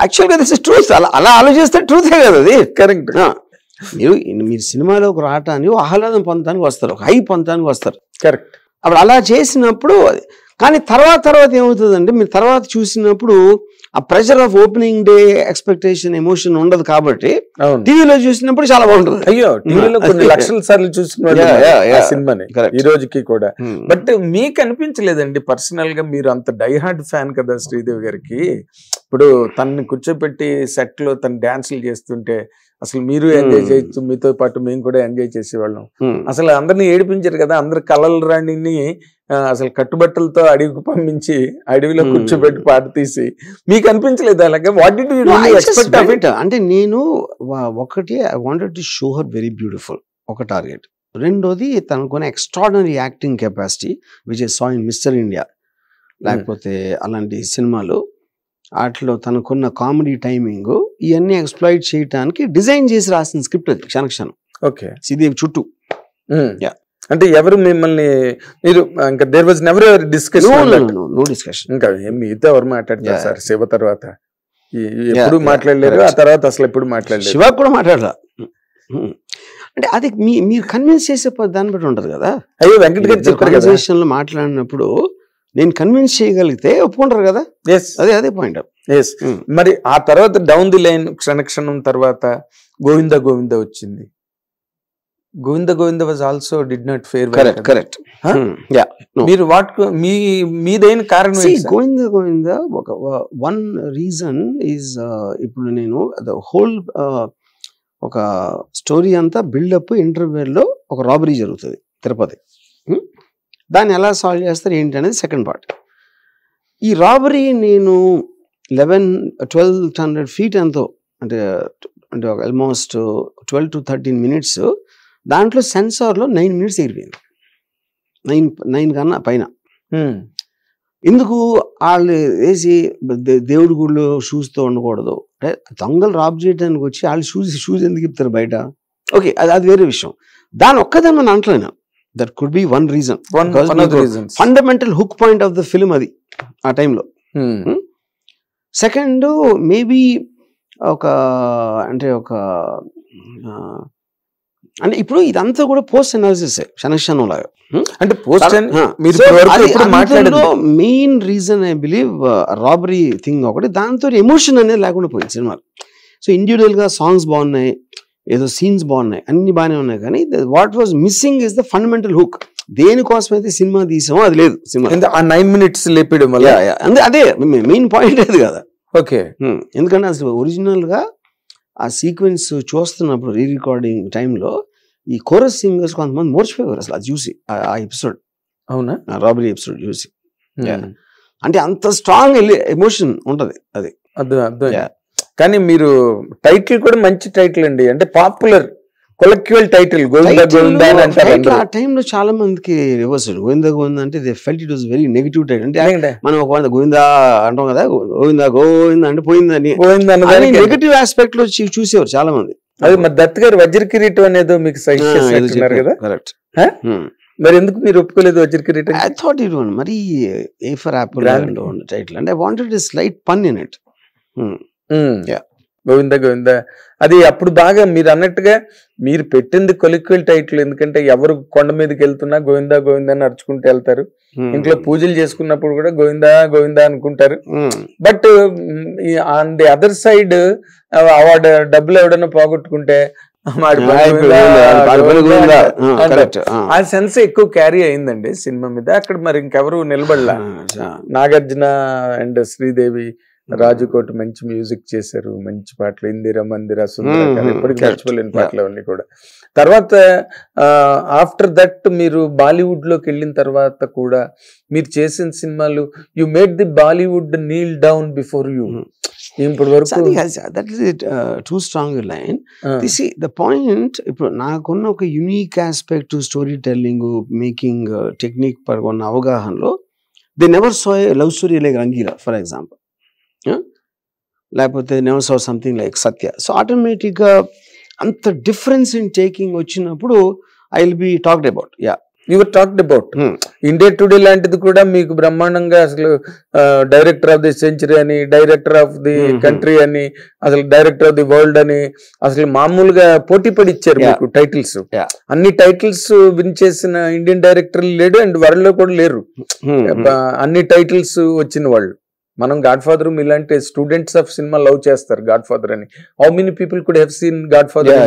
యాక్చువల్గా దిస్ ఇస్ ట్రూత్. అలా ఆలోచిస్తే ట్రూతే కదా అది. కరెక్ట్. మీరు సినిమాలోకి రావటానికి ఆహ్లాదం పొందడానికి వస్తారు, ఒక హై పొందడానికి వస్తారు. కరెక్ట్. అప్పుడు అలా చేసినప్పుడు, కానీ తర్వాత ఏమవుతుందంటే, మీరు తర్వాత చూసినప్పుడు ఆ pressure of opening day expectation emotion ఉండదు కాబట్టి టీవీలో చూసినప్పుడు చాలా బాగుంటుంది. అయ్యో, టీవీలో కొన్ని లక్షల సార్లు చూసిన సినిమాని ఈ రోజుకి కూడా. బట్ మీకు అనిపించలేదండి పర్సనల్ గా, మీరు అంత డైహార్డ్ ఫ్యాన్ కదా శ్రీదేవి గారికి, ఇప్పుడు తనని కూర్చోపెట్టి సెట్ లో తను డాన్సులు చేస్తుంటే అసలు మీరు ఎంజాయ్ చేయొచ్చు, మీతో పాటు మేము కూడా ఎంజాయ్ చేసేవాళ్ళం. అసలు అందరినీ ఏడిపించారు కదా, అందరు కలల రాణిని అసలు కట్టుబట్టలతో అడవికి పంపించి అడవిలో కూర్చోబెట్టి పాట తీసి, మీకు అనిపించలేదు అలాగే? What did you expect of it? అంటే నేను ఒకటి, I wanted to show her very beautiful, ఒక టార్గెట్. రెండోది తనకున్న extraordinary acting capacity which I saw in mister India, లేకపోతే అలాంటి సినిమాలు. వాటిలో తనకున్న కామెడీ టైమింగ్ ఇవన్నీ ఎక్స్ప్లాయిట్ చేయడానికి డిజైన్ చేసి రాసిన స్క్రిప్ట్ అది క్షణక్షణం. ఓకే. శ్రీదేవి చుట్టూ. Yeah. అంటే ఎవరు మిమ్మల్ని మీరు ఇంకా there was never discussion, no discussion. ఇంకా మీతో ఎవరు మాట్లాడతారు సార్ శివ తర్వాత? ఎప్పుడు Yeah, మాట్లాడలేరు, ఆ తర్వాత అసలు ఎప్పుడు మాట్లాడలేదు. శివ కూడా మాట్లాడలా. అంటే అది మీరు కన్విన్స్ చేసే దాన్ని బట్టి ఉంటది కదా. అయ్యో వెంకట్ గారు చెప్పారు కదా, కన్వర్సేషన్ లో మాట్లాడినప్పుడు నేను కన్విన్స్ చేయగలిగితే ఒప్పుకుంటారు కదా. అదే పాయింట్. మరి ఆ తర్వాత డౌన్ ది లైన్ క్షణక్షణం తర్వాత గోవింద గోవింద వచ్చింది. Govinda Govinda was also did not fair. Correct. మీరు వాట్ మీదైన కారణం? గోవింద గోవింద ఒక వన్ రీజన్ ఈజ్, ఇప్పుడు నేను హోల్ ఒక స్టోరీ అంతా బిల్డప్ ఇంటర్వ్యూలో ఒక రాబరీ జరుగుతుంది తిరుపతి. దాన్ని ఎలా సాల్వ్ చేస్తారు ఏంటి అనేది సెకండ్ పార్ట్. ఈ రాబరీ నేను 1200 feet ఎంతో, అంటే ఆల్మోస్ట్ 12 to 13 minutes. దాంట్లో సెన్సార్లో 9 minutes ఎగిరిపోయింది. 9 కన్నా పైన. ఎందుకు వాళ్ళు వేసి దేవుడి గుళ్ళు షూస్తో ఉండకూడదు అంటే దొంగలు రాబ్ చేయడానికి వచ్చి వాళ్ళు షూస్ ఎందుకు ఇస్తారు బయట? ఓకే, అది వేరే విషయం. దాని ఒక్కదాన్ని మనం అంటలేను. That could be one reason. Fundamental hook point of the film అది ఆ టైంలో. సెకండ్ మేబీ అంటే ఇప్పుడు ఇదంతా కూడా పోస్ట్ అనాలిసిస్ క్షణక్షణం లాగా. అంటే main reason I believe robbery thing ఒకటి. దాంతో ఎమోషన్ అనేది లేకుండా పోయింది సినిమాలో. సో ఇండివిజువల్ గా సాంగ్స్ బాగున్నాయి, ఏదో సీన్స్ బాగున్నాయి, అన్ని బాగానే ఉన్నాయి, కానీ what was missing is the fundamental hook. దేనికోసం అయితే సినిమా తీసామో అది లేదు సినిమా. 9 minutes లేపడం అదే మెయిన్ పాయింట్ అది కదా. ఓకే. ఎందుకంటే అసలు ఒరిజినల్ గా ఆ సీక్వెన్స్ చూస్తున్నప్పుడు రీ రికార్డింగ్ టైంలో ఈ కోరస్ సింగర్స్ కొంతమంది మోర్చిపోయారు అసలు అది చూసి, ఆ ఎపిసోడ్. అవునా? రాబరీ ఎపిసోడ్ చూసి. అంటే అంత స్ట్రాంగ్ ఎమోషన్ ఉంటది అది. కానీ మీరు టైటిల్ కూడా మంచి టైటిల్ అండి, అంటే పాపులర్ కొలెక్టివల్ టైటిల్ గోవింద గోవింద అని అంటారు. ఆ టైంలో చాలా మందికి రివర్స్ గోవింద గోవింద అంటే they felt it was very negative title. అంటే మనం ఒక గోవింద అంటాం కదా, గోవింద గోవింద అంటే పోయిందని నెగిటివ్ ఆస్పెక్ట్ లో చూసేవారు చాలా మంది. అది మరి దత్ గారు వజ్ర కిరీటం అనేది మీకు సజెస్ట్ చేస్తున్నారు కదా. కరెక్ట్. మరి ఎందుకు మీరు ఒప్పుకోలేదు వజ్ర కిరీటం? ఐ థాట్ ఇట్ వన్ మరి ఏ ఫర్ యాపిల్ టైటిల్, అంటే ఐ వాంటెడ్ ఎ స్లైట్ పన్ ఇన్ ఇట్. గోవింద గోవింద అది అప్పుడు బాగా మీరు అన్నట్టుగా మీరు పెట్టింది కొలిక్వల్ టైటిల్. ఎందుకంటే ఎవరు కొండ మీదకి వెళ్తున్నా గోవింద గోవింద అని అరుచుకుంటూ వెళ్తారు. ఇంట్లో పూజలు చేసుకున్నప్పుడు కూడా గోవింద గోవింద అనుకుంటారు. But on the other side వాడు డబ్బులు ఎవడన్నా పోగొట్టుకుంటే ఆ సెన్స్ ఎక్కువ క్యారీ అయిందండి సినిమా మీద. అక్కడ మరి ఇంకెవరు నిలబడలా. నాగార్జున అండ్ శ్రీదేవి, రాజుకోట మంచి మ్యూజిక్ చేశారు, మంచి పాటలు, ఇందిరా మందిరా సుందర, ఎప్పటికీ మర్చిపోలేని పాటలు అవన్నీ కూడా. తర్వాత ఆఫ్టర్ దట్ మీరు బాలీవుడ్ లోకి వెళ్ళిన తర్వాత కూడా మీరు చేసిన సినిమాలు you made the Bollywood kneel down before you. ఇప్పటి వరకు that is too strong line. The point ఇప్పుడు నాకున్న ఒక unique aspect story telling, making technique పరంగా ఉన్న అవగాహనలో they never saw a love story like Rangeela for example, లేకపోతే never saw something like Satya. So ఆటోమేటిక్గా అంత డిఫరెన్స్ ఇన్ టేకింగ్ వచ్చినప్పుడు I will be talked about. Your talked about India Today లాంటిది కూడా మీకు బ్రహ్మాండంగా అసలు డైరెక్టర్ ఆఫ్ ది సెంచరీ అని, డైరెక్టర్ ఆఫ్ ది కంట్రీ అని, అసలు డైరెక్టర్ ఆఫ్ ది వరల్డ్ అని అసలు మామూలుగా పోటీ పడి ఇచ్చారు మీకు టైటిల్స్. అన్ని టైటిల్స్ విన్ చేసిన ఇండియన్ డైరెక్టర్లు లేడు అండ్ వరల్డ్ లో కూడా లేరు అన్ని టైటిల్స్ వచ్చిన వాళ్ళు. మనం గాడ్ ఫాదర్ ఇలాంటి స్టూడెంట్స్ ఆఫ్ సినిమా లవ్ చేస్తారు గాడ్ ఫాదర్ అని. How many people could have seen God father?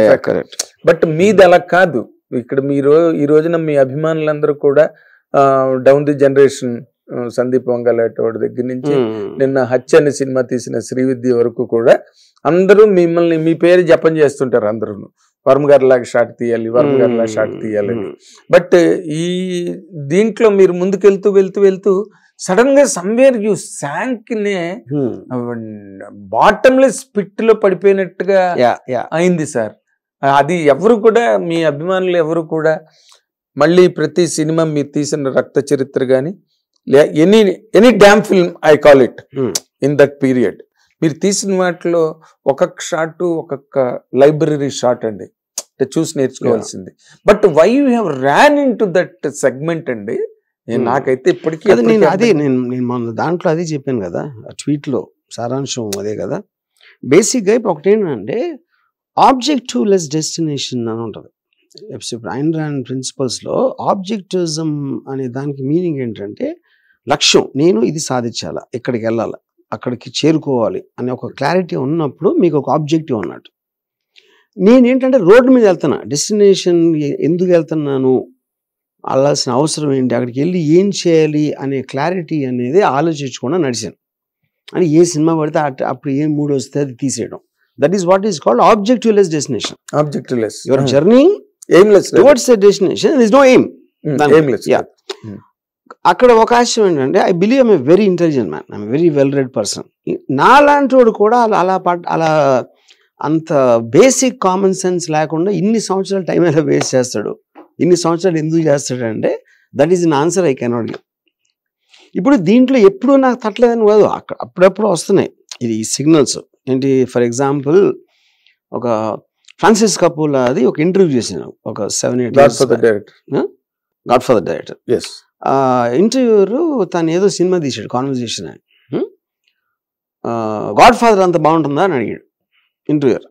But మీది అలా కాదు. ఇక్కడ మీరు ఈ రోజున మీ అభిమానులందరూ కూడా డౌన్ ది జనరేషన్ సందీప్ వంగలాటోడి దగ్గర నుంచి నిన్న హత్య అనే సినిమా తీసిన శ్రీవిద్య వరకు కూడా అందరూ మిమ్మల్ని మీ పేరు జపం చేస్తుంటారు. అందరూ వర్మ గారి లాగా షాట్ తీయాలి, వర్మ గారి లాగా షాట్ తీయాలని. బట్ ఈ దీంట్లో మీరు ముందుకెళ్తూ వెళ్తూ సడన్ గా సమ్వేర్ యూ శాంక్ నే బాటమ్లెస్ పిట్ లో పడిపోయినట్టుగా అయింది సార్. అది ఎవరు కూడా మీ అభిమానులు ఎవరు కూడా మళ్ళీ ప్రతి సినిమా మీరు తీసిన రక్త చరిత్ర కానీ any dam film I call it, in that period. మీరు తీసిన వాటిలో ఒక్కొక్క షాట్ ఒక్కొక్క లైబ్రరీ షాట్ అండి, చూసి నేర్చుకోవాల్సింది. But why you have ran into that segment అండి? నాకైతే ఇప్పటికీ నేను మొన్న దాంట్లో అదే చెప్పాను కదా, ట్వీట్ లో సారాంశం అదే కదా. బేసిక్ గా ఇప్పుడు ఒకటి ఏంటంటే ఆబ్జెక్టివ్ లెస్ డెస్టినేషన్ అని ఉంటుంది. ఐన్ రాండ్ ప్రిన్సిపల్స్ లో ఆబ్జెక్టివిజం అనే దానికి మీనింగ్ ఏంటంటే లక్ష్యం, నేను ఇది సాధించాలా, ఇక్కడికి వెళ్ళాలా, అక్కడికి చేరుకోవాలి అనే ఒక క్లారిటీ ఉన్నప్పుడు మీకు ఒక ఆబ్జెక్టివ్ అన్నట్టు. నేనేంటంటే రోడ్డు మీద వెళ్తున్నా, డెస్టినేషన్ ఎందుకు వెళ్తున్నాను, వెళ్ళాల్సిన అవసరం ఏంటి, అక్కడికి వెళ్ళి ఏం చేయాలి అనే క్లారిటీ అనేది ఆలోచించకుండా నడిచాను. అని ఏ సినిమా పడితే అప్పుడు ఏ మూడ్ వస్తే అది తీసేయడం. That is what is called objective less destination. Objective less your journey aimless towards the destination, there is no aim. అక్కడ ఒక ఆశయం ఏంటంటే I believe I'm a very intelligent man, I'm very well read person. నాలాంటి వాడు కూడా అలా అంత బేసిక్ కామన్ సెన్స్ లేకుండా ఇన్ని సంవత్సరాలు టైం ఎలా వేస్ట్ చేస్తాడు, ఇన్ని సంవత్సరాలు ఎందుకు చేస్తాడు అంటే that is an answer I cannot give. ఇప్పుడు దీంట్లో ఎప్పుడు నాకు తట్టలేదని కాదు, అప్పుడప్పుడు వస్తున్నాయి ఇది సిగ్నల్స్. ఏంటి, ఫర్ ఎగ్జాంపుల్ ఒక ఫ్రాన్సిస్ కపూలా అది ఒక ఇంటర్వ్యూ చేశాను ఒక 7-8 గాడ్ ఫర్ ద డైరెక్టర్. ఇంటర్వ్యూరు తను ఏదో సినిమా తీసాడు, కాన్వర్జేషన్ అని. గాడ్ ఫాదర్ అంత బాగుంటుందా అని అడిగాడు ఇంటర్వ్యూర్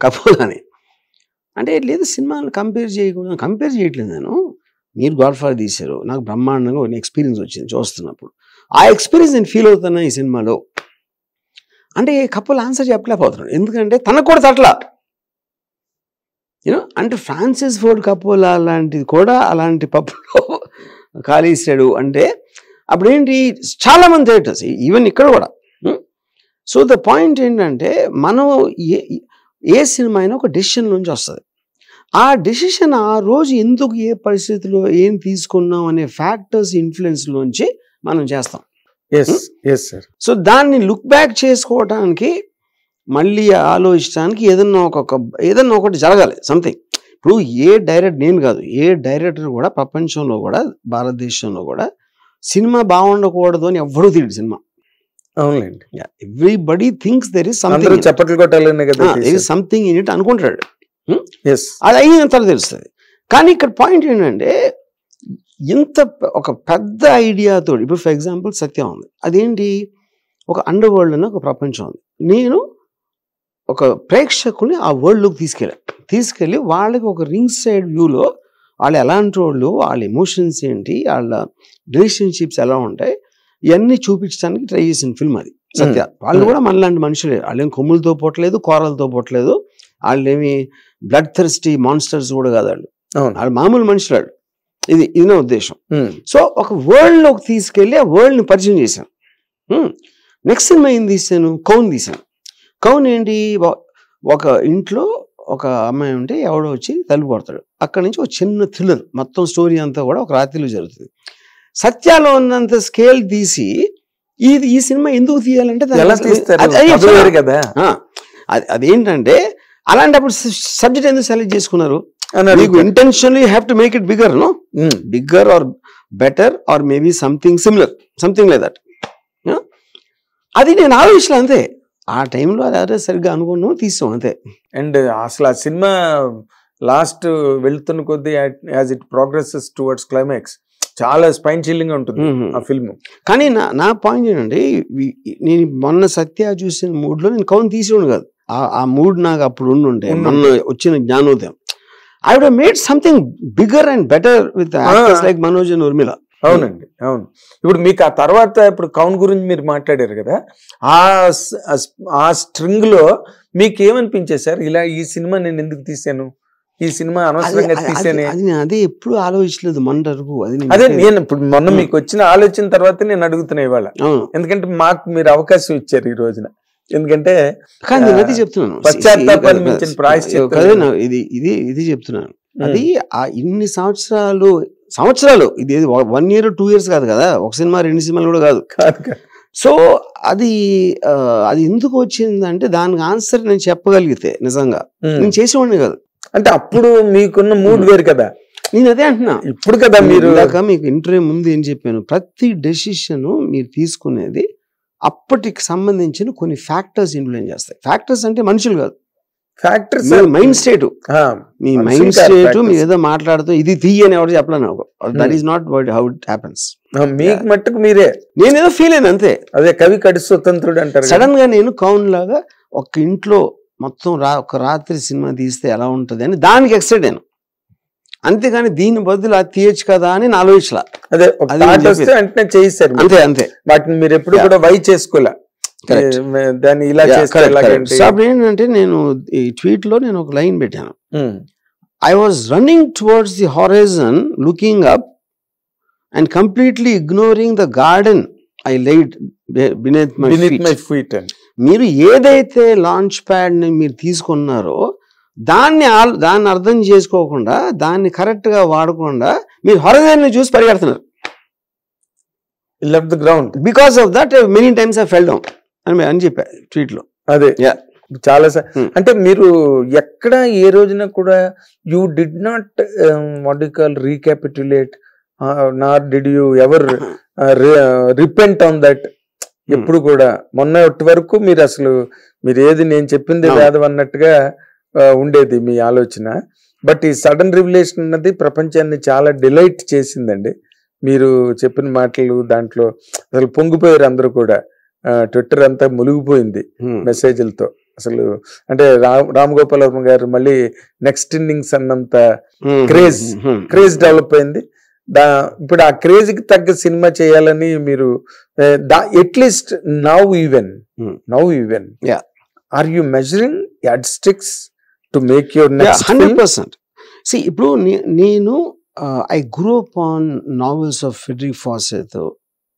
కపూర్ అని. అంటే లేదు, సినిమాని కంపేర్ చేయట్లేదు నేను, మీరు గాడ్ ఫాదర్ తీశారు, నాకు బ్రహ్మాండంగా ఒక ఎక్స్పీరియన్స్ వచ్చింది చూస్తున్నప్పుడు, ఆ ఎక్స్పీరియన్స్ నేను ఫీల్ అవుతున్నా ఈ సినిమాలో అంటే కపుల్ ఆన్సర్ చెప్పలేకపోతున్నాడు. ఎందుకంటే తనకు కూడా తట్లా, యూనో. అంటే ఫ్రాన్సిస్ ఫోర్డ్ కపోలా లాంటిది కూడా అలాంటి పప్పులో కాలేసాడు అంటే అప్పుడేంటి, చాలా మంది థియేటర్స్ ఈవెన్ ఇక్కడ కూడా. సో ద పాయింట్ ఏంటంటే మనం ఏ సినిమా అయినా ఒక డెసిషన్ నుంచి వస్తుంది. ఆ డెసిషన్ ఆ రోజు ఎందుకు ఏ పరిస్థితిలో ఏం తీసుకున్నాం అనే ఫ్యాక్టర్స్ ఇన్ఫ్లుయెన్స్లోంచి మనం చేస్తాం. సో దాన్ని లుక్ బ్యాక్ చేసుకోవడానికి, మళ్ళీ ఆలోచించడానికి ఏదన్నా ఒకటి జరగాలి, సంథింగ్. ఇప్పుడు నేను కాదు, ఏ డైరెక్టర్ కూడా ప్రపంచంలో కూడా భారతదేశంలో కూడా సినిమా బాగుండకూడదు అని ఎవ్వరూ తీయడు సినిమా. అవునండి, everybody thinks there is something, చప్పట్లు కొట్టాలనే కదా, there is something in it అనుకుంటాడు. అది అయిన తర్వాత తెలుస్తుంది. కానీ ఇక్కడ పాయింట్ ఏంటంటే ఇంత ఒక పెద్ద ఐడియాతో, ఇప్పుడు ఫర్ ఎగ్జాంపుల్ సత్యం ఉంది, అదేంటి, ఒక అండర్ వరల్డ్ అని ఒక ప్రపంచం ఉంది. నేను ఒక ప్రేక్షకుని ఆ వరల్డ్లోకి తీసుకెళ్ళి వాళ్ళకి ఒక రింగ్ సైడ్ వ్యూలో వాళ్ళు ఎలాంటి వాళ్ళు, వాళ్ళ ఎమోషన్స్ ఏంటి, వాళ్ళ రిలేషన్షిప్స్ ఎలా ఉంటాయి, ఇవన్నీ చూపించడానికి ట్రై చేసిన ఫిల్మ్ అది సత్య. వాళ్ళు కూడా మనలాంటి మనుషులే, వాళ్ళేం కొమ్ములతో పోవట్లేదు, కూరలతో పోవట్లేదు, వాళ్ళేమి బ్లడ్ థర్స్టీ మాన్స్టర్స్ కూడా కాదు, వాళ్ళు మామూలు మనుషులు. ఇది నా ఉద్దేశం. సో ఒక వరల్డ్ లోకి తీసుకెళ్ళి ఆ వరల్డ్ ని పరిచయం చేశాను. నెక్స్ట్ సినిమా ఏం తీసాను, కౌన్ తీసాను. కౌన్ ఏంటి, ఒక ఇంట్లో ఒక అమ్మాయి ఉంటే ఎవడో వచ్చి తలుపు కొడతాడు, అక్కడి నుంచి ఒక చిన్న థ్రిల్లర్, మొత్తం స్టోరీ అంతా కూడా ఒక రాత్రిలో జరుగుతుంది. సత్యాలో ఉన్నంత స్కేల్ తీసి ఈ సినిమా ఎందుకు తీయాలంటే అదేంటంటే అలాంటప్పుడు సబ్జెక్ట్ ఎందుకు సెలెక్ట్ చేసుకున్నారు, మీకు intentionally you have to make it bigger, no bigger or better or maybe something similar, something like that. అది నేను ఆలోచించలే అంతే, ఆ టైంలో అదే సరిగ్గా అనుకున్నాం, తీసాం అంతే. అండ్ అసలు ఆ సినిమా లాస్ట్ వెళ్తున్న కొద్దీ as it progresses towards climax చాలా స్పైన్ చిల్లింగ్ గా ఉంటుంది ఆ ఫిల్మ్. కానీ నా పాయింట్ ఏంటంటే, నేను మొన్న సత్య చూసిన మూడ్ లో నేను కౌన్ తీసేవాడు కాదు, ఆ మూడ్ నాకు అప్పుడు ఉండుంటే, మొన్న వచ్చిన జ్ఞానోదయం, I would have made something bigger and better with actors like Manoj and Urmila. అవునండి, అవును. ఇప్పుడు మీకు ఆ తర్వాత ఇప్పుడు కౌన్ గురించి మీరు మాట్లాడారు కదా, ఆ స్ట్రింగ్ లో మీకు ఏమనిపించేది సార్, ఇలా ఈ సినిమా నేను ఎందుకు తీసాను, ఈ సినిమా అనవసరంగా తీసాను? అదే ఎప్పుడు ఆలోచించలేదు మొన్నరకు. అదే నేను ఇప్పుడు మొన్న మీకు వచ్చిన ఆలోచన తర్వాత నేను అడుగుతున్నా ఇవాళ, ఎందుకంటే మాకు మీరు అవకాశం ఇచ్చారు ఈ రోజున. ఎందుకంటే అది చెప్తున్నాను, పశ్చాత్తాపాన్ని మించిన ప్రాయశ్చిత్తం ఇది చెప్తున్నాను. అది ఆ ఇన్ని సంవత్సరాలు ఇది 1 year 2 years కాదు కదా, ఒక సినిమా 2 సినిమాలు కూడా కాదు. సో అది ఎందుకు వచ్చిందంటే దానికి ఆన్సర్ నేను చెప్పగలిగితే నిజంగా నేను చేసేవాడిని కాదు. అంటే అప్పుడు మీకున్న మూడ్ వేరు కదా. నేను అదే అంటున్నా, ఇప్పుడు కదా మీరు మీకు ఇంటర్వ్యూ ముందు ఏం చెప్పాను, ప్రతి డెసిషన్ మీరు తీసుకునేది అప్పటికి సంబంధించిన కొన్ని ఫ్యాక్టర్స్ ఇన్ఫ్లుయెన్స్ చేస్తాయి. ఫ్యాక్టర్స్ అంటే మనుషులు కాదు, ఫ్యాక్టర్స్ మైండ్ స్టేట్. మీ మైండ్ స్టేట్ మీరు ఏదో మాట్లాడుతూ ఇది తీయని ఎవరు చెప్పలేను. That is not how it happens. మీకు మట్టుకు మీరే నేనేదో ఫీల్ అయిన అంతే. అదే కవి కడి స్వతంత్రుడు అంటారు. సడన్ గా నేను కౌన్ లాగా ఒక ఇంట్లో మొత్తం ఒక రాత్రి సినిమా తీస్తే ఎలా ఉంటది అని దానికి ఎక్సైట్ అయ్యాను. అంతేగాని దీని బదులు అది తీయచ్చు కదా అని నా ఆలోచన. అదే అంటే చేయిస్తారు అంతే అంతే. వాటిని మీరు ఎప్పుడు కూడా వై చేసుకోలే దాన్ని ఇలా చేస్తారు. ఏంటంటే నేను ఈ ట్వీట్ లో నేను ఒక లైన్ పెట్టాను. I was running towards the horizon looking up and completely ignoring the garden I laid beneath my feet. మీరు ఏదైతే లాంచ్ ప్యాడ్ ని మీరు తీసుకున్నారో దాన్ని అర్థం చేసుకోకుండా దాన్ని కరెక్ట్ గా వాడకుండా మీరు హారైజన్ ని చూసి పరిగెడుతున్నారు. Left the ground because of that many times I fell down అని చెప్పా ట్వీట్ లో. అదే చాలా అంటే మీరు ఎక్కడ ఏ రోజున కూడా you did not what you call recapitulate nor did you ever repent on that. ఎప్పుడు కూడా మొన్నటి వరకు మీరు అసలు మీరు ఏది నేను చెప్పింది వేదం అన్నట్టుగా ఉండేది మీ ఆలోచన. బట్ ఈ సడన్ రివిలేషన్ అన్నది ప్రపంచాన్ని చాలా డిలైట్ చేసిందండి. మీరు చెప్పిన మాటలు దాంట్లో అసలు పొంగిపోయారు అందరూ కూడా. ట్విట్టర్ అంతా మునిగిపోయింది మెసేజ్లతో. అసలు అంటే రామ్ గోపాల్ వర్మ గారు మళ్ళీ నెక్స్ట్ ఇన్నింగ్స్ అన్నంత క్రేజ్ డెవలప్ అయింది. ఇప్పుడు ఆ క్రేజ్ కి తగ్గ సినిమా చేయాలని మీరు at least now even are you measuring yardsticks to make your next 100%. See, ఇప్పుడు నేను I grew up on novels of Frederick Forsyth,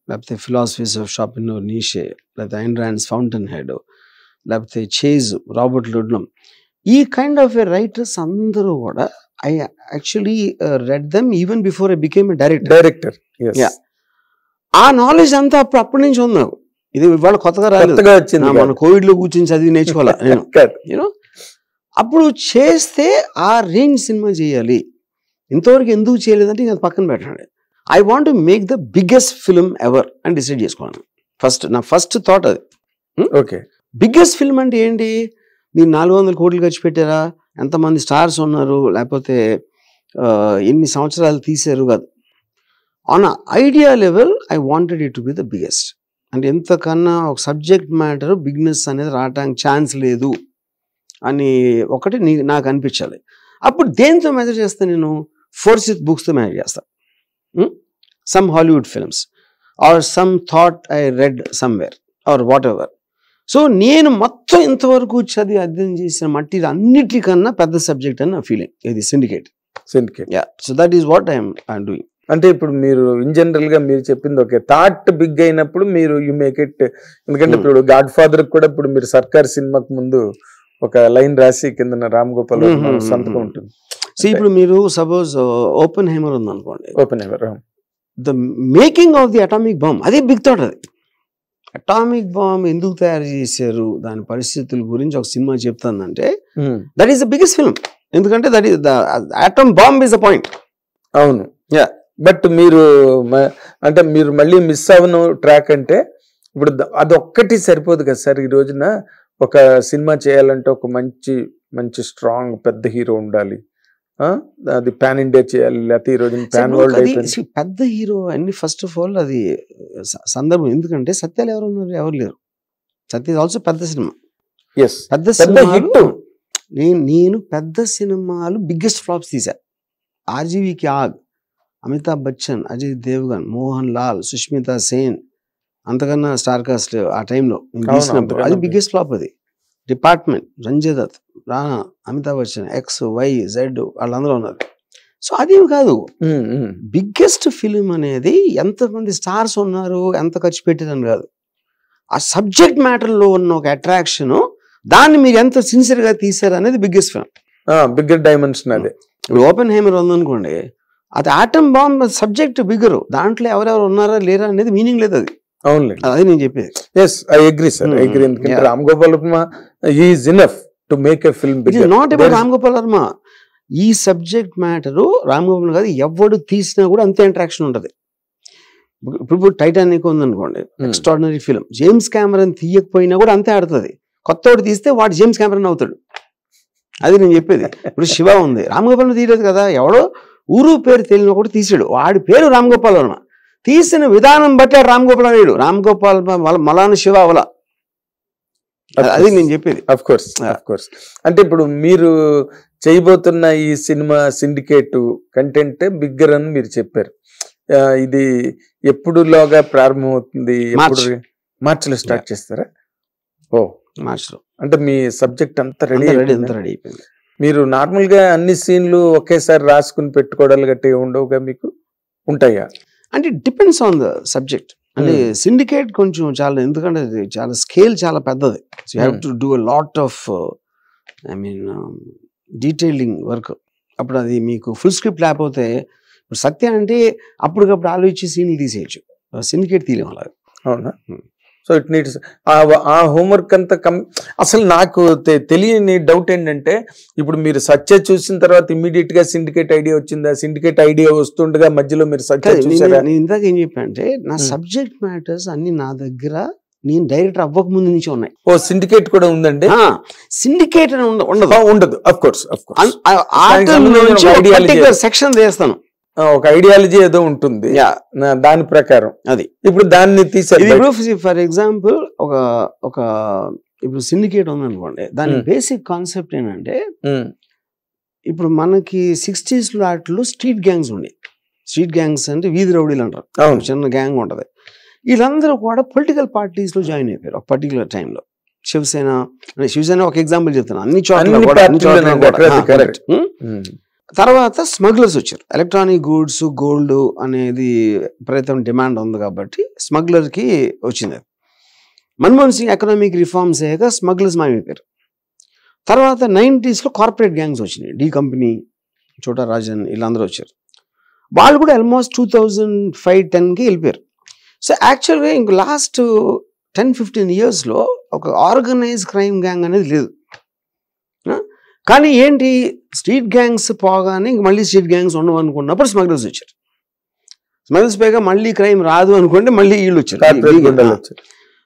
లేకపోతే ఫిలాసఫీస్ ఆఫ్ షాపినోర్ నీషే, లేకపోతే ఐన్ రాండ్స్ ఫౌంటైన్ హెడ్, లేకపోతే చేజ్, రాబర్ట్ లుడ్లమ్, ఈ కైండ్ ఆఫ్ ఎ రైటర్స్ అందరూ కూడా I actually read them even before I became a director. Yes. Yeah. ఆ నాలెడ్జ్ అంతా అప్పటి నుంచి ఉంది నాకు. ఇది ఇవాళ కొత్తగా రాలేదు, మన కోవిడ్ లో కూర్చొని చదివి నేర్చుకోవాలా నేను. యూనో అప్పుడు చేస్తే ఆ రేంజ్ సినిమా చేయాలి, ఇంతవరకు ఎందుకు చేయలేదంటే ఇంకా పక్కన పెట్టండి. I want to make the biggest film ever అని డిసైడ్ చేసుకోవాలి. నా ఫస్ట్ థాట్ అది. ఓకే, బిగ్గెస్ట్ ఫిల్మ్ అంటే ఏంటి? మీరు 400 కోట్లు ఖర్చు పెట్టారా, ఎంతమంది స్టార్స్ ఉన్నారు, లేకపోతే ఎన్ని సంవత్సరాలు తీశారు కాదు. On idea level I wanted it to be the biggest. అంటే ఎంతకన్నా ఒక సబ్జెక్ట్ మ్యాటర్ బిగ్నెస్ అనేది రావడానికి ఛాన్స్ లేదు అని ఒకటి నాకు అనిపించాలి. అప్పుడు దేంతో మెజర్ చేస్తాను నేను? ఫోర్సిత్ బుక్స్తో మెజర్ చేస్తాను. Some Hollywood films or some thought I read somewhere or whatever. So నేను మొత్తం ఇంతవరకు చదివి అధ్యయనం చేసిన మట్టి అన్నిటికన్నా పెద్ద సబ్జెక్ట్ అని నా ఫీలింగ్. ఇది syndicate. Yeah, so that is what I'm doing. అంటే ఇప్పుడు మీరు ఇన్ జనరల్ గా మీరు చెప్పింది ఓకే, థాట్ బిగ్ అయినప్పుడు మీరు యు మేక్ ఇట్. ఎందుకంటే ఇప్పుడు గాడ్ ఫాదర్ కూడా ఇప్పుడు మీరు సర్కార్ సినిమాకు ముందు ఒక లైన్ రాసి కింద రామ్ గోపాల్ సంతకం ఉంటుంది. సో ఇప్పుడు మీరు సపోజ్ ఓపెన్ హైమర్ ఉంది అనుకోండి, Oppenheimer the making of the atomic bomb, అదే బిగ్ థాట్. అది అటామిక్ బాంబ్ ఎందుకు తయారు చేశారు, దాని పరిస్థితుల గురించి ఒక సినిమా చెప్తుందంటే that is the biggest film. ఎందుకంటే that is the atom bomb is the point. అవును. బట్ మీరు అంటే మీరు మళ్ళీ మిస్ అవ్వను ట్రాక్ అంటే ఇప్పుడు అదొక్కటి సరిపోదు కదా సార్. ఈ రోజున ఒక సినిమా చేయాలంటే ఒక మంచి స్ట్రాంగ్ పెద్ద హీరో ఉండాలి, అది పాన్ ఇండియా చేయాలి, లేకపోతే ఈ రోజున పాన్ వరల్డ్ అయిపోయింది. పెద్ద హీరో అన్ని ఫస్ట్ ఆఫ్ ఆల్ అది సందర్భం. ఎందుకంటే సత్యాలు ఎవరు ఉన్నారు? ఎవరు లేరు. సత్య ఆల్సో పెద్ద సినిమా. పెద్ద సినిమా. నేను పెద్ద సినిమాలు బిగ్గెస్ట్ ఫ్లాప్స్ తీసా. ఆర్జీవీకి ఆగ్, అమితాబ్ బచ్చన్, అజయ్ దేవ్గన్, మోహన్ లాల్, సుష్మితా సేన్, అంతకన్నా స్టార్ కాస్ట్ ఆ టైంలో తీసినప్పుడు అది బిగ్గెస్ట్ ఫ్లాప్. అది Department, Sanjay Dutt, Rana, Amitabh Bachchan, X, Y, Z వాళ్ళందరూ ఉన్నారు. సో అది కాదు బిగ్గెస్ట్ ఫిలిం అనేది. ఎంతమంది స్టార్స్ ఉన్నారు, ఎంత ఖర్చు పెట్టారని కాదు, ఆ సబ్జెక్ట్ మ్యాటర్లో ఉన్న ఒక అట్రాక్షన్, దాన్ని మీరు ఎంత సిన్సియర్గా తీసారు అనేది బిగ్గెస్ట్ ఫిలిం, బిగ్గర్ డైమెన్షన్. అదే ఇప్పుడు ఓపెన్ హైమర్ ఉందనుకోండి, అది ఆటమ్ బాంబ్ సబ్జెక్ట్ బిగ్గరు, దాంట్లో ఎవరెవరు ఉన్నారా లేరా అనేది మీనింగ్ లేదు. అది అది నేను చెప్పేది. Yes, I agree sir, I agree. ఎందుకంటే Ram Gopal Varma is enough to make a film. Not about Ram Gopal Varma. ఈ సబ్జెక్ట్ మ్యాటరు రామ్ గోపాల్ కాదు, ఎవడు తీసినా కూడా అంతే ఇంట్రాక్షన్ ఉంటుంది. ఇప్పుడు టైటానిక్ ఉందనుకోండి, ఎక్స్ట్రాడినరీ ఫిలిం. జేమ్స్ కెమెరన్ తీయకపోయినా కూడా అంతే ఆడుతుంది. కొత్తవాడు తీస్తే వాడు జేమ్స్ కెమెరన్ అవుతాడు. అది నేను చెప్పేది. ఇప్పుడు శివ ఉంది, రామ్ గోపాల్ తీయలేదు కదా, ఎవడో ఊరు పేరు తెలియని ఒకటి తీసాడు, వాడి పేరు రామ్ గోపాల్ వర్మ. తీసిన విధానం బట్టి రామ్ గోపాల్ అనేడు, రామ్ గోపాల్ మలాను శివ అవల. అది నేను చెప్పేది. Of course. అంటే ఇప్పుడు మీరు చేయబోతున్న ఈ సినిమా సిండికేట్ కంటెంట్ బిగ్గర్ అని మీరు చెప్పారు. ఇది ఎప్పుడులోగా ప్రారంభమవుతుంది? మార్చిలో స్టార్ట్ చేస్తారా? ఓ, మార్చిలో. అంటే మీ సబ్జెక్ట్ అంతా రెడీ అయిపోయింది. మీరు నార్మల్ గా అన్ని సీన్లు ఒకేసారి రాసుకుని పెట్టుకోవడాలు గట్టి ఉండవుగా, మీకు ఉంటాయా? అంటే డిపెండ్స్ ఆన్ ద సబ్జెక్ట్. అంటే సిండికేట్ కొంచెం చాలా, ఎందుకంటే చాలా స్కేల్ చాలా పెద్దది. So you have to do a lot of detailing work. అప్పుడు అది మీకు ఫుల్ స్క్రిప్ట్ లేకపోతే, ఇప్పుడు సత్య అంటే అప్పటికప్పుడు ఆలోచించి సీన్లు తీసేయచ్చు, సిండికేట్ తీయలేం అలాగే. అవునా? సో ఇట్ నీడ్స్ ఆ హోంవర్క్ అంతా అసలు నాకు తెలియని డౌట్ ఏంటంటే, ఇప్పుడు మీరు సత్య చూసిన తర్వాత ఇమ్మీడియట్ గా సిండికేట్ ఐడియా వచ్చిందా? సిండికేట్ ఐడియా వస్తుండగా మధ్యలో మీరు సత్య చూసారా? నేను ఇందాక ఏం చెప్పా అంటే, నా సబ్జెక్ట్ మ్యాటర్స్ అన్ని నా దగ్గర నేను డైరెక్టర్ అవ్వక ముందు నుంచి ఉన్నాయి. ఓ, సిండికేట్ కూడా ఉందండి? సిండికేట్ అని ఉండదు. అఫ్ కోర్స్ సెక్షన్ చేస్తాను, ఒక ఐడియాలజీ ఏదో ఉంటుంది, దాని ప్రకారం అది. ఇప్పుడు దాన్ని తీసారు. ఫర్ ఎగ్జాంపుల్ ఒక ఇప్పుడు సిండికేట్ ఉందనుకోండి, దాని బేసిక్ కాన్సెప్ట్ ఏంటంటే, ఇప్పుడు మనకి 60s వాటిలో స్ట్రీట్ గ్యాంగ్స్ ఉండే. స్ట్రీట్ గ్యాంగ్స్ అంటే వీధి రౌడీలు అంటారు, చిన్న గ్యాంగ్ ఉంటది. వీళ్ళందరూ కూడా పొలిటికల్ పార్టీస్ లో జాయిన్ అయిపోయారు ఒక పర్టికులర్ టైంలో. శివసేన ఒక ఎగ్జాంపుల్ చెప్తాను, అన్ని చోట్ల. తర్వాత స్మగ్లర్స్ వచ్చారు. ఎలక్ట్రానిక్ గూడ్స్, గోల్డ్ అనేది విపరీతం డిమాండ్ ఉంది కాబట్టి స్మగ్లర్ కి వచ్చింది. మన్మోహన్ సింగ్ ఎకనామిక్ రిఫార్మ్స్ అయ్యాక స్మగ్లర్స్ మాయమైపోయారు. తర్వాత 90s లో కార్పొరేట్ గ్యాంగ్స్ వచ్చినాయి, డి కంపెనీ, చోటా రాజన్, వీళ్ళందరూ వచ్చారు. వాళ్ళు కూడా ఆల్మోస్ట్ 2005-10కి వెళ్ళిపోయారు. సో యాక్చువల్గా ఇంక లాస్ట్ 10-15 yearsలో ఒక ఆర్గనైజ్ క్రైమ్ గ్యాంగ్ అనేది లేదు. కానీ ఏంటి, స్ట్రీట్ గ్యాంగ్స్ పోగానే ఇంక మళ్ళీ స్ట్రీట్ గ్యాంగ్స్ ఉండవు అనుకున్నప్పుడు స్మగ్లర్స్ వచ్చారు. స్మగ్లర్స్ పోయాక మళ్ళీ క్రైమ్ రాదు అనుకుంటే మళ్ళీ వీళ్ళు వచ్చారు.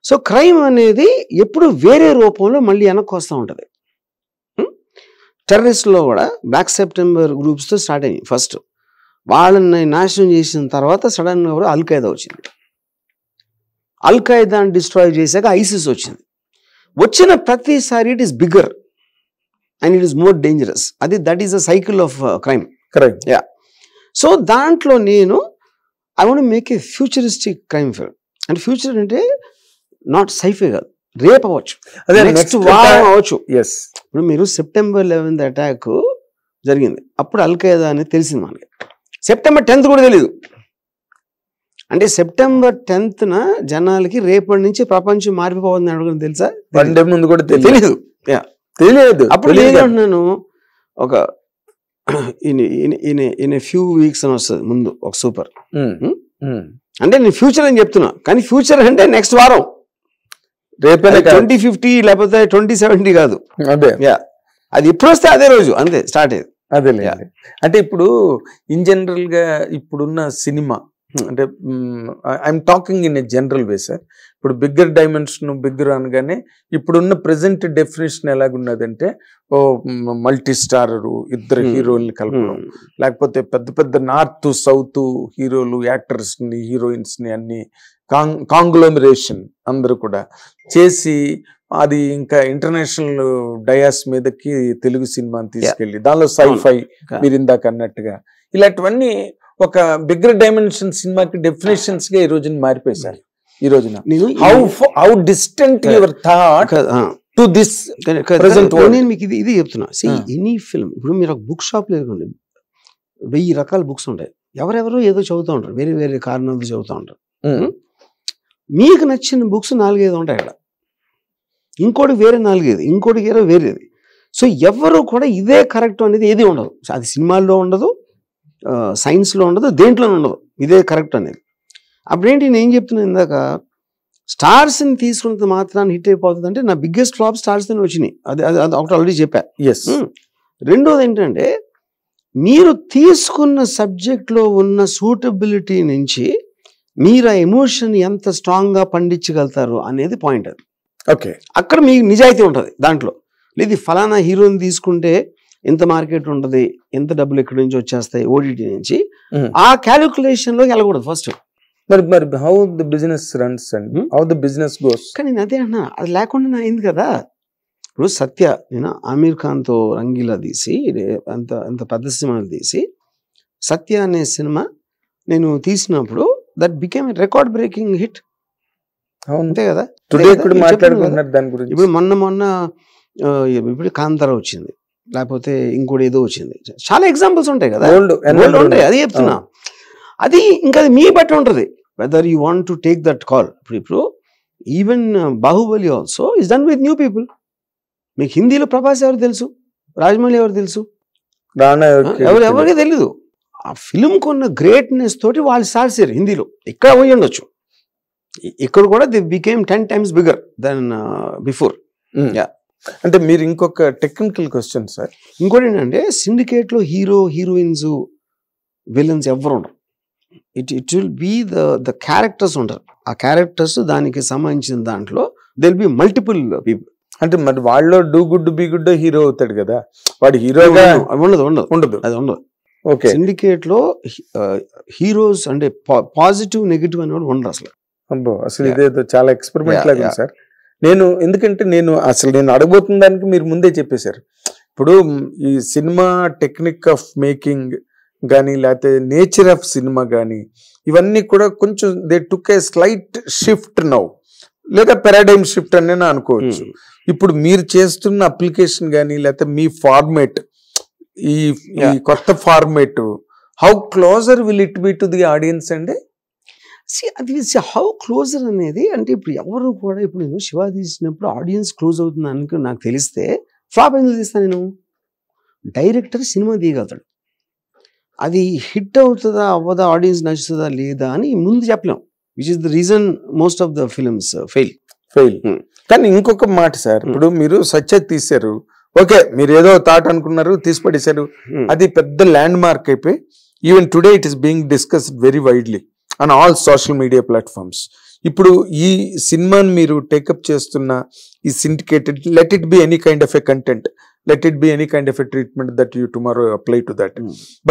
సో క్రైమ్ అనేది ఎప్పుడు వేరే రూపంలో మళ్ళీ వెనక్కి వస్తూ ఉంటుంది. టెర్రరిస్ట్లో కూడా బ్లాక్ సెప్టెంబర్ గ్రూప్స్తో స్టార్ట్ అయ్యింది ఫస్ట్. వాళ్ళని నాశనం చేసిన తర్వాత సడన్గా కూడా అల్ ఖైదా వచ్చింది. అల్ ఖైదాని డిస్ట్రాయ్ చేశాక ఐసిస్ వచ్చింది. వచ్చిన ప్రతిసారి it is bigger and it is more dangerous. That is a cycle of crime. Correct. Yeah. So దాంట్లో నేను I want to make a futuristic crime film. And future అంటే not sci-fi కాదు, రేపు అవ్వచ్చు, నెక్స్ట్ వారం అవ్వచ్చు. ఇప్పుడు మీరు September 11th అటాక్ జరిగింది, అప్పుడు అల్ ఖైదా అనేది తెలిసింది మనకి. September 10th కూడా తెలియదు. అంటే September 10th జనాలకి రేపటి నుంచి ప్రపంచం మారిపోతుంది అడుగుని తెలుసా? ముందు కూడా తెలియదు. తెలియదు. అప్పుడు నేనంటున్నాను, ఒక ఇన్ ఏ ఫ్యూ వీక్స్ అని వస్తుంది ముందు ఒక సూపర్. అంటే నేను ఫ్యూచర్ అని చెప్తున్నా, కానీ ఫ్యూచర్ అంటే నెక్స్ట్ వారం, రేపే 2050 లేకపోతే 2070 కాదు. అదే, అది ఎప్పుడు వస్తే అదే రోజు, అంతే స్టార్ట్ అయ్యేది. అదే. అంటే ఇప్పుడు ఇన్ జనరల్ గా ఇప్పుడున్న సినిమా అంటే I'm talking in a general way sir. ఇప్పుడు బిగ్గర్ డైమెన్షన్, బిగ్గర్ అనగానే ఇప్పుడున్న ప్రెసెంట్ డెఫినేషన్ ఎలాగున్నదంటే, ఓ మల్టీ స్టారరు, ఇద్దరు హీరోల్ని కలపడం, లేకపోతే పెద్ద పెద్ద నార్త్ సౌత్ హీరోలు, యాక్టర్స్ ని, హీరోయిన్స్ ని అన్ని కాంగ్లోమరేషన్ అందరూ కూడా చేసి, అది ఇంకా ఇంటర్నేషనల్ డయాస్ మీదకి తెలుగు సినిమాని తీసుకెళ్ళి దానిలో సైఫై మీరు ఇందాక అన్నట్టుగా ఇలాంటివన్నీ ఒక బిగ్గర్ డైమెన్షన్ సినిమాకి డెఫినేషన్స్ గా ఈ రోజున మారిపోయారు. ఈ రోజున how distant your thought to this present world. నేను మీకు ఇది చెప్తున్నా, ఎనీ ఫిల్మ్, ఇప్పుడు మీరు ఒక బుక్ షాప్ లేదండి, 1000 రకాల బుక్స్ ఉంటాయి, ఎవరెవరో ఏదో చదువుతూ ఉంటారు, వేరే వేరే కారణాలు చదువుతూ ఉంటారు. మీకు నచ్చిన బుక్స్ 4-5 ఉంటాయి అక్కడ, ఇంకోటి వేరే 4-5, ఇంకోటి వేరేది. సో ఎవరు కూడా ఇదే కరెక్ట్ అనేది ఏది ఉండదు. అది సినిమాల్లో ఉండదు, సైన్స్లో ఉండదు, దేంట్లోనే ఉండదు ఇదే కరెక్ట్ అనేది. అప్పుడేంటి నేను ఏం చెప్తున్నాను ఇందాక, స్టార్స్ని తీసుకున్నంత మాత్రాన్ని హిట్ అయిపోతుంది అంటే, నా బిగ్గెస్ట్ ఫ్లాప్ స్టార్స్తోనే వచ్చినాయి, అది ఒకటి ఆల్రెడీ చెప్పా. రెండోది ఏంటంటే, మీరు తీసుకున్న సబ్జెక్ట్లో ఉన్న సూటబిలిటీ నుంచి మీరు ఆ ఎమోషన్ ఎంత స్ట్రాంగ్ గా పండించగలుగుతారు అనేది పాయింట్. అది ఓకే, అక్కడ మీకు నిజాయితీ ఉంటుంది దాంట్లో. లేదు ఫలానా హీరోని తీసుకుంటే ఎంత మార్కెట్ ఉంటుంది, ఎంత డబ్బులు ఎక్కడి నుంచి వచ్చేస్తాయి ఓటీటీ నుంచి, ఆ క్యాలిక్యులేషన్ లోకి వెళ్ళకూడదు ఫస్ట్. మరి how the business runs and how the business goes. కానీ నేను అదే అన్నా, అది లేకుండా అయింది కదా. ఇప్పుడు సత్య నేను ఆమీర్ ఖాన్తో రంగీలా తీసి అంత పెద్ద సినిమాలు తీసి సత్య అనే సినిమా నేను తీసినప్పుడు that became record breaking hit. అంతే కదా. ఇప్పుడు మొన్న ఇప్పుడు కాంతారా వచ్చింది, లేకపోతే ఇంకోటి ఏదో వచ్చింది, చాలా ఎగ్జాంపుల్స్ ఉంటాయి కదా, ఉంటాయి. అది చెప్తున్నా, అది ఇంకా అది మీ బట్టి ఉంటుంది whether you want to take that call. ఇప్పుడు even Baahubali also is done with new people. మీకు హిందీలో ప్రభాస్ ఎవరు తెలుసు, రాజమౌళి ఎవరు తెలుసు, ఎవరికి తెలీదు. ఆ ఫిల్మ్ కొన్న గ్రేట్నెస్ తోటి వాళ్ళు స్టార్ట్ చేయరు హిందీలో. ఇక్కడ పోయి ఉండొచ్చు, ఇక్కడ కూడా the became 10 times bigger than before. అంటే మీరు ఇంకొక టెక్నికల్ క్వశ్చన్ సార్, ఇంకోటి ఏంటంటే సిండికేట్ లో హీరో హీరోయిన్స్ విలన్స్ ఎవరు ఉండరు. It will be the characters ఉంటారు. ఆ క్యారెక్టర్స్ దానికి సంబంధించిన దాంట్లో దిల్ బి మల్టిపుల్ పీపుల్. అంటే మరి వాళ్ళు do good be good hero అవుతాడు కదా, వాడు హీరోగా ఉండదు అది ఉండదు. ఓకే, సిండికేట్ లో హీరోస్ అంటే పాజిటివ్ నెగిటివ్ అని ఉండదు అసలు. అసలు ఇదేదో చాలా ఎక్స్పెరిమెంట్ లాగా ఉంది సార్. ఎందుకంటే నేను అడగబోతున్న దానికి మీరు ముందే చెప్పేశారు. ఇప్పుడు ఈ సినిమా టెక్నిక్ ఆఫ్ మేకింగ్ కానీ లేకపోతే నేచర్ ఆఫ్ సినిమా కానీ ఇవన్నీ కూడా కొంచెం they took A slight shift now, లేదా పారాడైమ్ షిఫ్ట్ అని అనుకోవచ్చు. ఇప్పుడు మీరు చేస్తున్న అప్లికేషన్ కానీ లేకపోతే మీ ఫార్మేట్, ఈ కొత్త format, how closer will it be to the audience అండి? అది హౌ క్లోజర్ అనేది అంటే ఇప్పుడు ఎవరు కూడా, ఇప్పుడు నేను శివ తీసినప్పుడు ఆడియన్స్ క్లోజ్ అవుతుంది అనుకో నాకు తెలిస్తే ఫ్లాప్ ఎందుకు తీస్తాను నేను? డైరెక్టర్ సినిమా తీయగలుగుతాడు, అది హిట్ అవుతుందా అవ్వదా, ఆడియన్స్ నచ్చుతుందా లేదా అని ముందు చెప్పలేం, which is the reason most of the films fail. కానీ ఇంకొక మాట సార్, ఇప్పుడు మీరు సత్య తీశారు, ఓకే, మీరు ఏదో థాట్ అనుకున్నారు తీసి పడేశారు, అది పెద్ద ల్యాండ్ మార్క్ అయిపోయి even today it is being discussed very widely on all social media platforms. ఇప్పుడు ఈ సినిమాని మీరు టేకప్ చేస్తున్న ఈ syndicated, let it be any kind of a content, let it be any kind of a treatment that you tomorrow apply to that.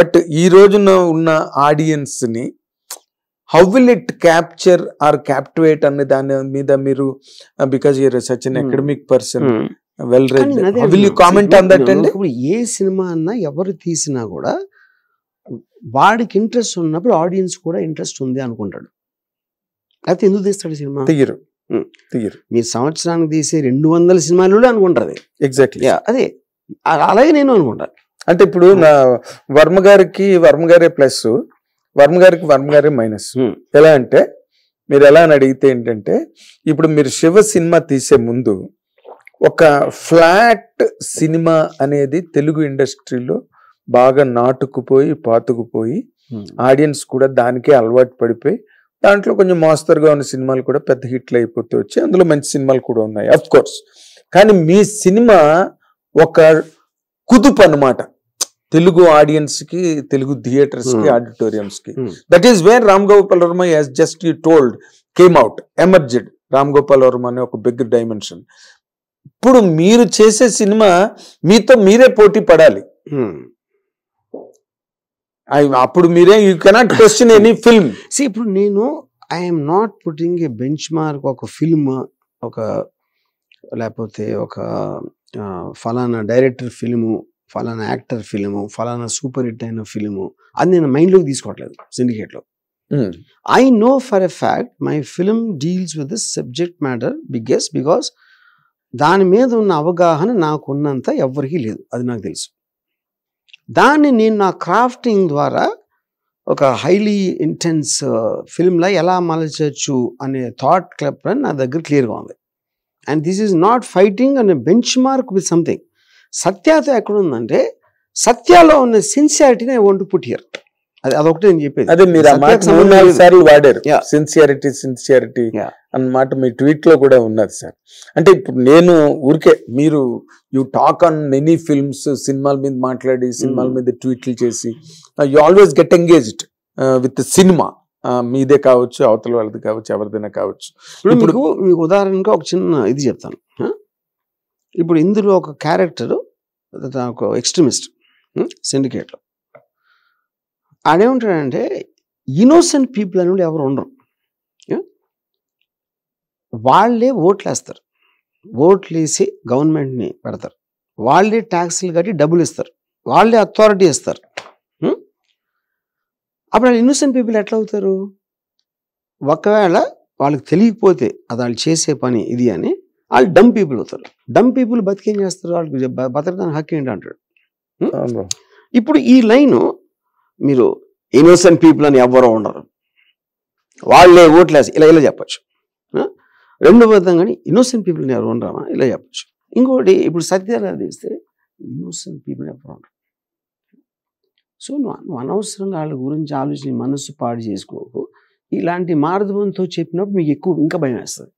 But ఈ రోజున ఉన్న ఆడియన్స్ ని how will it capture or captivate అనే దాని మీద మీరు, because you're such an academic person, well read, how will you comment on that అండి? ఇప్పుడు ఏ సినిమా అన్నా ఎవరు తీసినా కూడా వాడికి ఇంట్రెస్ట్ ఉన్నప్పుడు ఆడియన్స్ కూడా ఇంట్రెస్ట్ ఉంది అనుకుంటాడు, అయితే ఎందుకు తీస్తాడు సినిమా? తీయరు. మీరు సంవత్సరానికి తీసే 200 సినిమాలు అనుకుంటారు. ఎగ్జాక్ట్లీ అదే, అలాగే నేను అనుకుంటా. అంటే ఇప్పుడు నా వర్మగారే ప్లస్, వర్మగారే మైనస్. ఎలా అంటే మీరు ఎలా అని అడిగితే ఏంటంటే, ఇప్పుడు మీరు శివ సినిమా తీసే ముందు ఒక ఫ్లాట్ సినిమా అనేది తెలుగు ఇండస్ట్రీలో బాగా నాటుకుపోయి పాతుకుపోయి ఆడియన్స్ కూడా దానికే అలవాటు పడిపోయి దాంట్లో కొంచెం మోస్తరుగా ఉన్న సినిమాలు కూడా పెద్ద హిట్లు అయిపోతూ వచ్చి అందులో మంచి సినిమాలు కూడా ఉన్నాయి అఫ్ కోర్స్. కానీ మీ సినిమా ఒక కుదుపు అన్నమాట తెలుగు ఆడియన్స్ కి, తెలుగు థియేటర్స్ కి, ఆడిటోరియంస్ కి. That is where Ram Gopal Varma as just you told came out, emerged. Ram Gopal Varma అనే ఒక బిగ్ డైమెన్షన్. ఇప్పుడు మీరు చేసే సినిమా మీతో మీరే పోటీ పడాలి. అప్పుడు మీరే you cannot question any film. ఇప్పుడు నేను I'm not putting a benchmark, ఒక ఫిల్మ్, ఒక లేకపోతే ఒక ఫలానా డైరెక్టర్ ఫిల్ము, ఫలానా యాక్టర్ ఫిల్ము, ఫలానా సూపర్ హిట్ అయిన ఫిల్ము, అది నేను మైండ్లోకి తీసుకోవట్లేదు సిండికేట్లో. I know for a fact my film deals with this subject matter because దాని మీద ఉన్న అవగాహన నాకున్నంత ఎవరికీ లేదు, అది నాకు తెలుసు. దాన్ని నేను నా క్రాఫ్టింగ్ ద్వారా ఒక హైలీ ఇంటెన్స్ ఫిల్మ్లా ఎలా మలచచ్చు అనే థాట్ క్లబ్ నా దగ్గర క్లియర్గా ఉంది. And this is not fighting అనే బెంచ్ మార్క్ విత్ సంథింగ్. సత్యాతో ఎక్కడ ఉందంటే, సత్యాలో ఉన్న సిన్సియారిటీని I want to put here. అదొకటి నేను చెప్పేది. అదే మీరు సార్లు వాడారు సిన్సియారిటీ అన్నమాట, మీ ట్వీట్ లో కూడా ఉన్నది సార్. అంటే ఇప్పుడు నేను ఊరికే, మీరు you talk on many films, సినిమాల మీద మాట్లాడి సినిమాల మీద ట్వీట్లు చేసి you always get engaged with cinema. మీదే కావచ్చు, అవతల వాళ్ళది కావచ్చు, ఎవరిదైనా కావచ్చు. ఇప్పుడు మీకు ఉదాహరణగా ఒక చిన్న ఇది చెప్తాను. ఇప్పుడు ఇందులో ఒక క్యారెక్టర్, ఒక ఎక్స్ట్రీమిస్ట్ సిండికేట్లో, ఆడేమంటాడంటే ఇన్నోసెంట్ పీపుల్ అనేవి ఎవరు ఉండరు, వాళ్ళే ఓట్లు వేస్తారు, ఓట్లు వేసి గవర్నమెంట్ని పెడతారు, వాళ్ళే ట్యాక్స్లు కట్టి డబ్బులు ఇస్తారు, వాళ్ళే అథారిటీ ఇస్తారు. అప్పుడు ఇన్నోసెంట్ పీపుల్ ఎట్లా అవుతారు? ఒకవేళ వాళ్ళకి తెలియకపోతే అది వాళ్ళు చేసే పని ఇది అని వాళ్ళు డమ్ పీపుల్ అవుతారు. డమ్ పీపుల్ బతికేం చేస్తారు? వాళ్ళకి బతకడానికి హక్కు ఏంటి అంటాడు. ఇప్పుడు ఈ లైను మీరు ఇన్నోసెంట్ పీపుల్ అని ఎవ్వరూ ఉండరు, వాళ్ళే ఓట్లేసి ఇలా ఇలా చెప్పచ్చు. రెండో విధంగానే ఇన్నోసెంట్ పీపుల్ అని ఎవరు ఉండరామా ఇలా చెప్పచ్చు. ఇంకోటి ఇప్పుడు సత్యాలు తీస్తే ఇన్నోసెంట్ పీపుల్ ఎవరు ఉండరు. సో నువ్వు అనవసరంగా వాళ్ళ గురించి ఆలోచన మనస్సు పాడు చేసుకోకు. ఇలాంటి మార్గంతో చెప్పినప్పుడు మీకు ఎక్కువ ఇంకా భయం వేస్తుంది.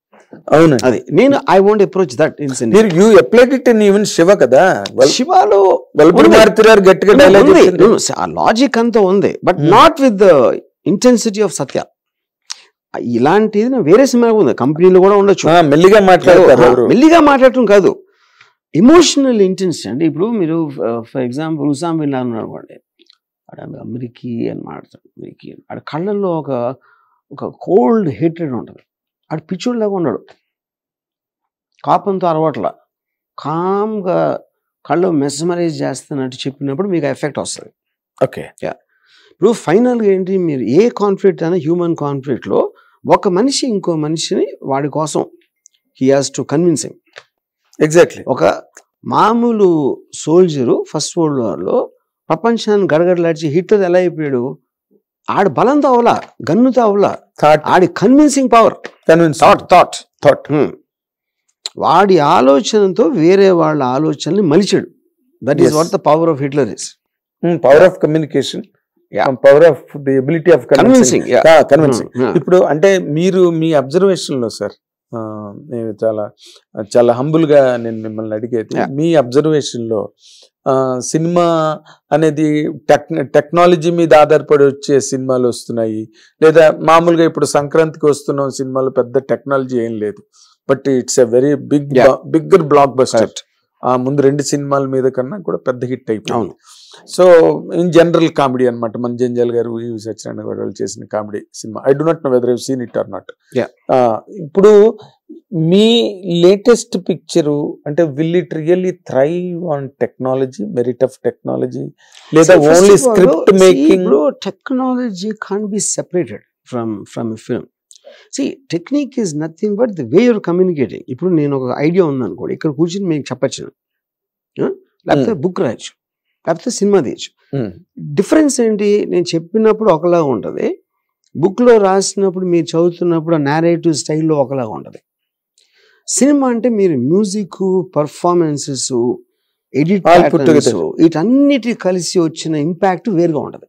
అవును, అది నేను I want approach that incident. మీరు you applied it in even Shiva కదా, శివాలో గట్టిగా ఆ లాజిక్ అంతా ఉంది, but not with the intensity of Satya. ఇలాంటిది వేరే సినిమా ఉంది, కంపెనీలో కూడా ఉండొచ్చు. మెల్లిగా మాట్లాడటం కాదు, ఎమోషనల్ ఇంటెన్సిటీ. అంటే ఇప్పుడు మీరు for example Osama bin Laden అనుకోండి, అమెరికీ అని మాట్లాడతాడు, అమెరికీ ఆడ కళ్ళల్లో ఒక కోల్డ్ హేట్రెడ్ ఉంటుంది. ఆడు పిచ్చోళ్ళలాగా ఉన్నాడు, కాపంతో అరవట్ల, కామ్గా కళ్ళు మెస్మరైజ్ చేస్తున్నట్టు చెప్పినప్పుడు మీకు ఎఫెక్ట్ వస్తుంది. ఓకే, ఇప్పుడు ఫైనల్గా ఏంటి, మీరు ఏ కాన్ఫ్లిక్ట్ అయినా హ్యూమన్ కాన్ఫ్లిక్ట్లో ఒక మనిషి ఇంకో మనిషిని వాడి కోసం he has to convince him. Exactly. ఒక మామూలు సోల్జరు ఫస్ట్ వరల్డ్ వార్లో ప్రపంచాన్ని గడగడలాడిచి హిట్లర్ ఎలా అయిపోయాడు? ఆడి బలంతో అవలా, గన్నుతో అవలా, ఆడి కన్విన్సింగ్ పవర్, థాట్. వాడి ఆలోచనతో వేరే వాళ్ళ ఆలోచనని మలిచాడు. That is what the power of Hitler is. Power of communication, power of the ability of convincing. ఇప్పుడు అంటే మీరు మీ అబ్జర్వేషన్ లో సార్, నేను చాలా హంబుల్ గా నేను మిమ్మల్ని అడిగేది, మీ అబ్జర్వేషన్ లో సినిమా అనేది టెక్నాలజీ మీద ఆధారపడి వచ్చే సినిమాలు వస్తున్నాయి, లేదా మామూలుగా ఇప్పుడు సంక్రాంతికి వస్తున్న సినిమాలు పెద్ద టెక్నాలజీ ఏం లేదు, but it's a very bigger block buster. ముందు 2 సినిమాల మీద కన్నా కూడా పెద్ద హిట్ అయిపోయింది. సో ఇన్ జనరల్ కామెడీ అనమాట. మన జంజాల్ గారు, సత్యనారాయణ గారు వాళ్ళు చేసిన కామెడీ సినిమా. I do not know whether I seen it or not. ఇప్పుడు మీ లేటెస్ట్ పిక్చరు అంటే will it really thrive on technology, merit of technology, లేదా only script making? Technology can't be separated from a film. See, technique is nothing but the way you're communicating. ఇప్పుడు నేను ఒక ఐడియా ఉందనుకోండి, ఇక్కడ కూర్చొని మీకు చెప్పచ్చు, లేకపోతే బుక్ రాయచ్చు, లేకపోతే సినిమా తీయచ్చు. డిఫరెన్స్ ఏంటి? నేను చెప్పినప్పుడు ఒకలాగా ఉంటుంది, బుక్లో రాసినప్పుడు మీరు చదువుతున్నప్పుడు ఆ నేరేటివ్ స్టైల్లో ఒకలాగా ఉంటుంది. సినిమా అంటే మీరు మ్యూజిక్, పర్ఫార్మెన్సెస్, ఎడిట్, వీటన్నిటి కలిసి వచ్చిన ఇంపాక్ట్ వేరుగా ఉంటుంది.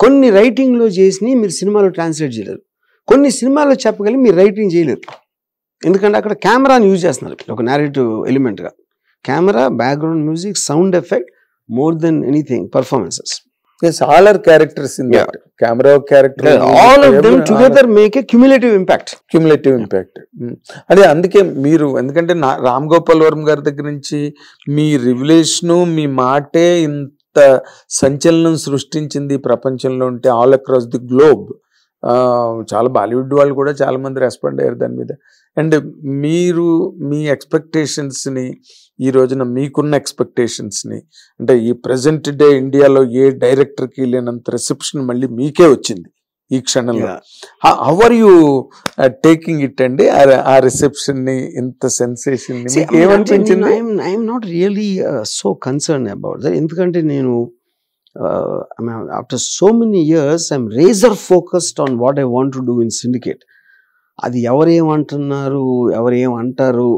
కొన్ని రైటింగ్లో చేసి మీరు సినిమాలో ట్రాన్స్లేట్ చేయలేరు, కొన్ని సినిమాల్లో చెప్పగలిగి మీరు రైటింగ్ చేయలేరు. ఎందుకంటే అక్కడ కెమెరాని యూజ్ చేస్తున్నారు ఒక నేరేటివ్ ఎలిమెంట్గా. Camera, background music, sound effect, more than anything performances. Yes, all are characters in that. Camera character, all of them together make a cumulative impact. అదే అందుకే మీరు, ఎందుకంటే రామ్ గోపాల్ వర్మ గారి దగ్గర నుంచి మీ రివిలేషను, మీ మాటే ఇంత సంచలనం సృష్టించింది ప్రపంచంలో ఉంటే, ఆల్ అక్రాస్ ది గ్లోబ్. చాలా బాలీవుడ్ వాళ్ళు కూడా చాలా మంది రెస్పాండ్ అయ్యారు దాని మీద. అండ్ మీరు మీ ఎక్స్పెక్టేషన్స్ని, ఈ రోజున మీకున్న ఎక్స్పెక్టేషన్స్ని, అంటే ఈ ప్రజెంట్ డే ఇండియాలో ఏ డైరెక్టర్కి లేనంత రిసెప్షన్ మళ్ళీ మీకే వచ్చింది ఈ క్షణంలో. How are you taking it అండి, ఆ రిసెప్షన్ని, ఇంత సెన్సేషన్ ఏమనిపించింది? I'm not really so concern about that. ఎందుకంటే నేను after so many years I'm razor focused on what I want to do in Syndicate. అది ఎవరేమంటున్నారు, ఎవరేమంటారు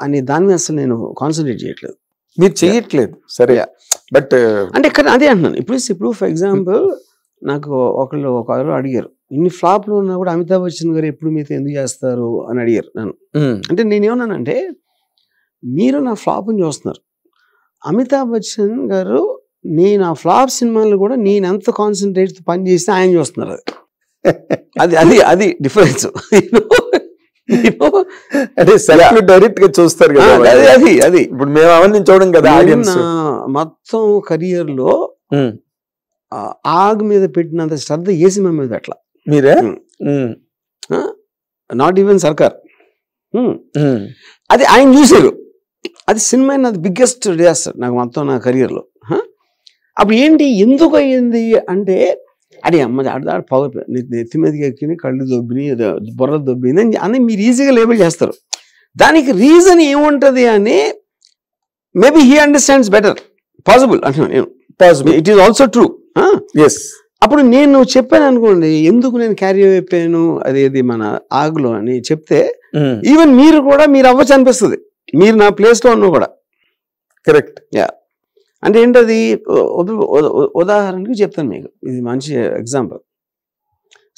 అనే దాని మీద అసలు నేను కాన్సన్ట్రేట్ చేయట్లేదు. మీరు చేయట్లేదు సరే, బట్ అంటే అదే అంటున్నాను. ఇప్పుడు ఫర్ ఎగ్జాంపుల్ నాకు ఒకరు అడిగారు, ఇన్ని ఫ్లాప్లు ఉన్నా కూడా అమితాబ్ బచ్చన్ గారు ఎప్పుడు మీతో ఎందుకు చేస్తారు అని అడిగారు నన్ను. అంటే నేనేమన్నానంటే, మీరు నా ఫ్లాప్ని చూస్తున్నారు, అమితాబ్ బచ్చన్ గారు నేను ఆ ఫ్లాప్ సినిమాలు కూడా నేను ఎంత కాన్సన్ట్రేట్ పని చేస్తే ఆయన చూస్తున్నారు. అది అది అది డిఫరెన్స్. అంటే డైరెక్ట్ గా చూస్తారు కదా. అది అది అది ఇప్పుడు మేము అవన్నీ చూడం కదా. మొత్తం కెరియర్ లో ఆగ్ మీద పెట్టినంత శ్రద్ధ ఏ సినిమా మీద పెట్టలా. మీరే నాట్ ఈవెన్ సర్కార్. అది ఆయన చూసారు. అది సినిమా అది బిగ్గెస్ట్ డిజాస్టర్ నాకు మొత్తం నా కెరియర్లో. అప్పుడు ఏంటి ఎందుకు అయ్యింది అంటే అదే అమ్మ ఆడ పవర్ నెత్తి మీదకి ఎక్కి కళ్ళు దొబ్బిని బుర్ర దొబ్బింది అని మీరు ఈజీగా లేబుల్ చేస్తారు. దానికి రీజన్ ఏముంటుంది అని maybe he understands better. Possible అంటున్నాను నేను. Possible, it is also true. అప్పుడు నేను చెప్పాను అనుకోండి ఎందుకు నేను క్యారీ అయిపోయాను అదేది మన ఆగులో అని చెప్తే ఈవెన్ మీరు కూడా మీరు అవ్వచ్చు అనిపిస్తుంది. మీరు నా ప్లేస్ లో ఉన్నా కూడా. కరెక్ట్. యా, అంటే ఏంటది ఉదాహరణకి చెప్తాను మీకు. ఇది మంచి ఎగ్జాంపుల్.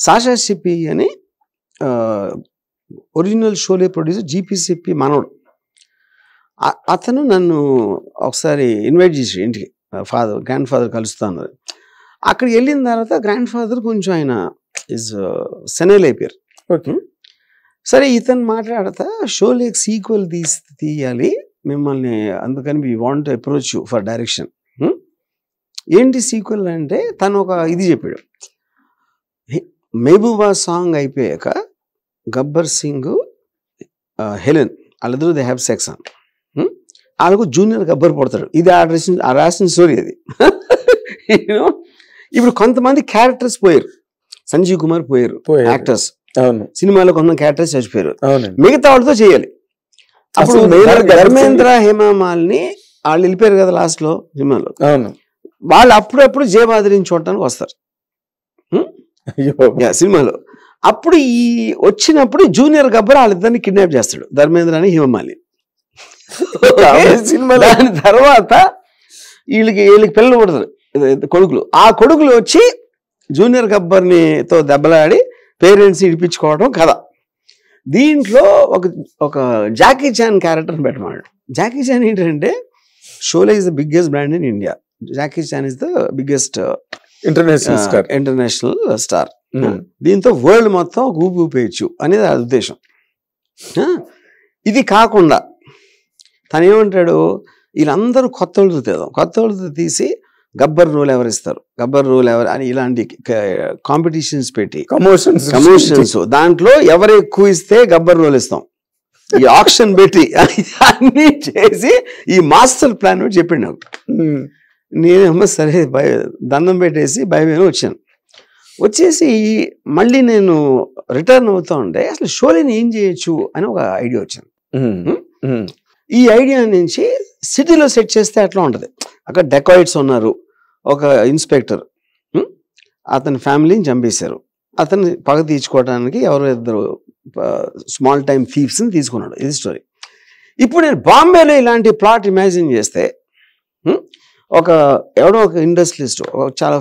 సాషా సిప్పి అని ఒరిజినల్ షోలే ప్రొడ్యూసర్ జీపీసిప్పి మనోడు. అతను నన్ను ఒకసారి ఇన్వైట్ చేసి ఇంటికి గ్రాండ్ ఫాదర్ కలుస్తా అన్నారు. అక్కడికి వెళ్ళిన తర్వాత గ్రాండ్ ఫాదర్ కొంచెం ఆయన సెనైల్ అయిపోయారు. ఓకే, సరే ఇతను మాట్లాడతా షోలేకి సీక్వెల్ తీయాలి మిమ్మల్ని, అందుకని we want to approach you for direction. ఏంటి సీక్వెల్ అంటే తను ఒక ఇది చెప్పాడు. మెహబూబా సాంగ్ అయిపోయాక గబ్బర్ సింగ్ హెలెన్ వాళ్ళిద్దరూ దే హ్యావ్ సెక్స్ అని, వాళ్ళకు జూనియర్ గబ్బర్ పడతాడు. ఇది ఆ రాసిన స్టోరీ అది. ఇప్పుడు కొంతమంది క్యారెక్టర్స్ పోయారు. సంజీవ్ కుమార్ పోయారు యాక్టర్స్. సినిమాలో కొంత క్యారెక్టర్స్ చచ్చిపోయారు. మిగతా వాళ్ళతో చేయాలి. అప్పుడు ధర్మేంద్ర హేమామాలిని వాళ్ళు వెళ్ళిపోయారు కదా లాస్ట్ లో సినిమాలో. వాళ్ళు అప్పుడప్పుడు జయబాద్రిని చూడటానికి వస్తారు సినిమాలో. అప్పుడు ఈ వచ్చినప్పుడు జూనియర్ గబ్బర్ వాళ్ళిద్దరిని కిడ్నాప్ చేస్తాడు, ధర్మేంద్ర అని హేమమాలిని. సినిమా దాని తర్వాత వీళ్ళకి పిల్లలు పుడతారు, కొడుకులు. ఆ కొడుకులు వచ్చి జూనియర్ గబ్బర్ని తో దెబ్బలాడి పేరెంట్స్ ఇడిపించుకోవడం కథ. దీంట్లో ఒక జాకీ చాన్ క్యారెక్టర్ని పెట్టమన్నాడు. జాకీ చాన్ ఏంటంటే Sholay is the biggest brand in India. Jackie Chan is the biggest international star. దీంతో వరల్డ్ మొత్తం ఊపేయచ్చు అనేది ఆ ఉద్దేశం. ఇది కాకుండా తను ఏమంటాడు, వీళ్ళందరూ కొత్త వాళ్ళతో తీసి గబ్బర్ రోల్ ఎవరిస్తారు, గబ్బర్ రోల్ ఎవరు అని ఇలాంటి కాంపిటీషన్స్ పెట్టి కమోషన్స్ దాంట్లో ఎవరు ఎక్కువ ఇస్తే గబ్బర్ రోల్ ఇస్తాం, ఈ ఆప్షన్ పెట్టి అన్ని చేసి ఈ మాస్టర్ ప్లాన్ చెప్పండి నాకు. నేనేమో సరే దండం పెట్టేసి భయమేమో వచ్చాను. వచ్చేసి మళ్ళీ నేను రిటర్న్ అవుతా ఉంటే అసలు షోలేని ఏం చేయొచ్చు అని ఒక ఐడియా వచ్చింది. ఈ ఐడియా నుంచి సిటీలో సెట్ చేస్తే అట్లా ఉంటుంది. అక్కడ డెకాయిట్స్ ఉన్నారు, ఒక ఇన్స్పెక్టర్ అతని ఫ్యామిలీని చంపేశారు, అతన్ని పగ తీర్చుకోవడానికి ఎవరో ఇద్దరు స్మాల్ టైమ్ థీవ్స్ని తీసుకున్నాడు. ఇది స్టోరీ. ఇప్పుడు నేను బాంబేలో ఇలాంటి ప్లాట్ ఇమాజిన్ చేస్తే ఎవడో ఒక ఇండస్ట్రియలిస్ట్ చాలా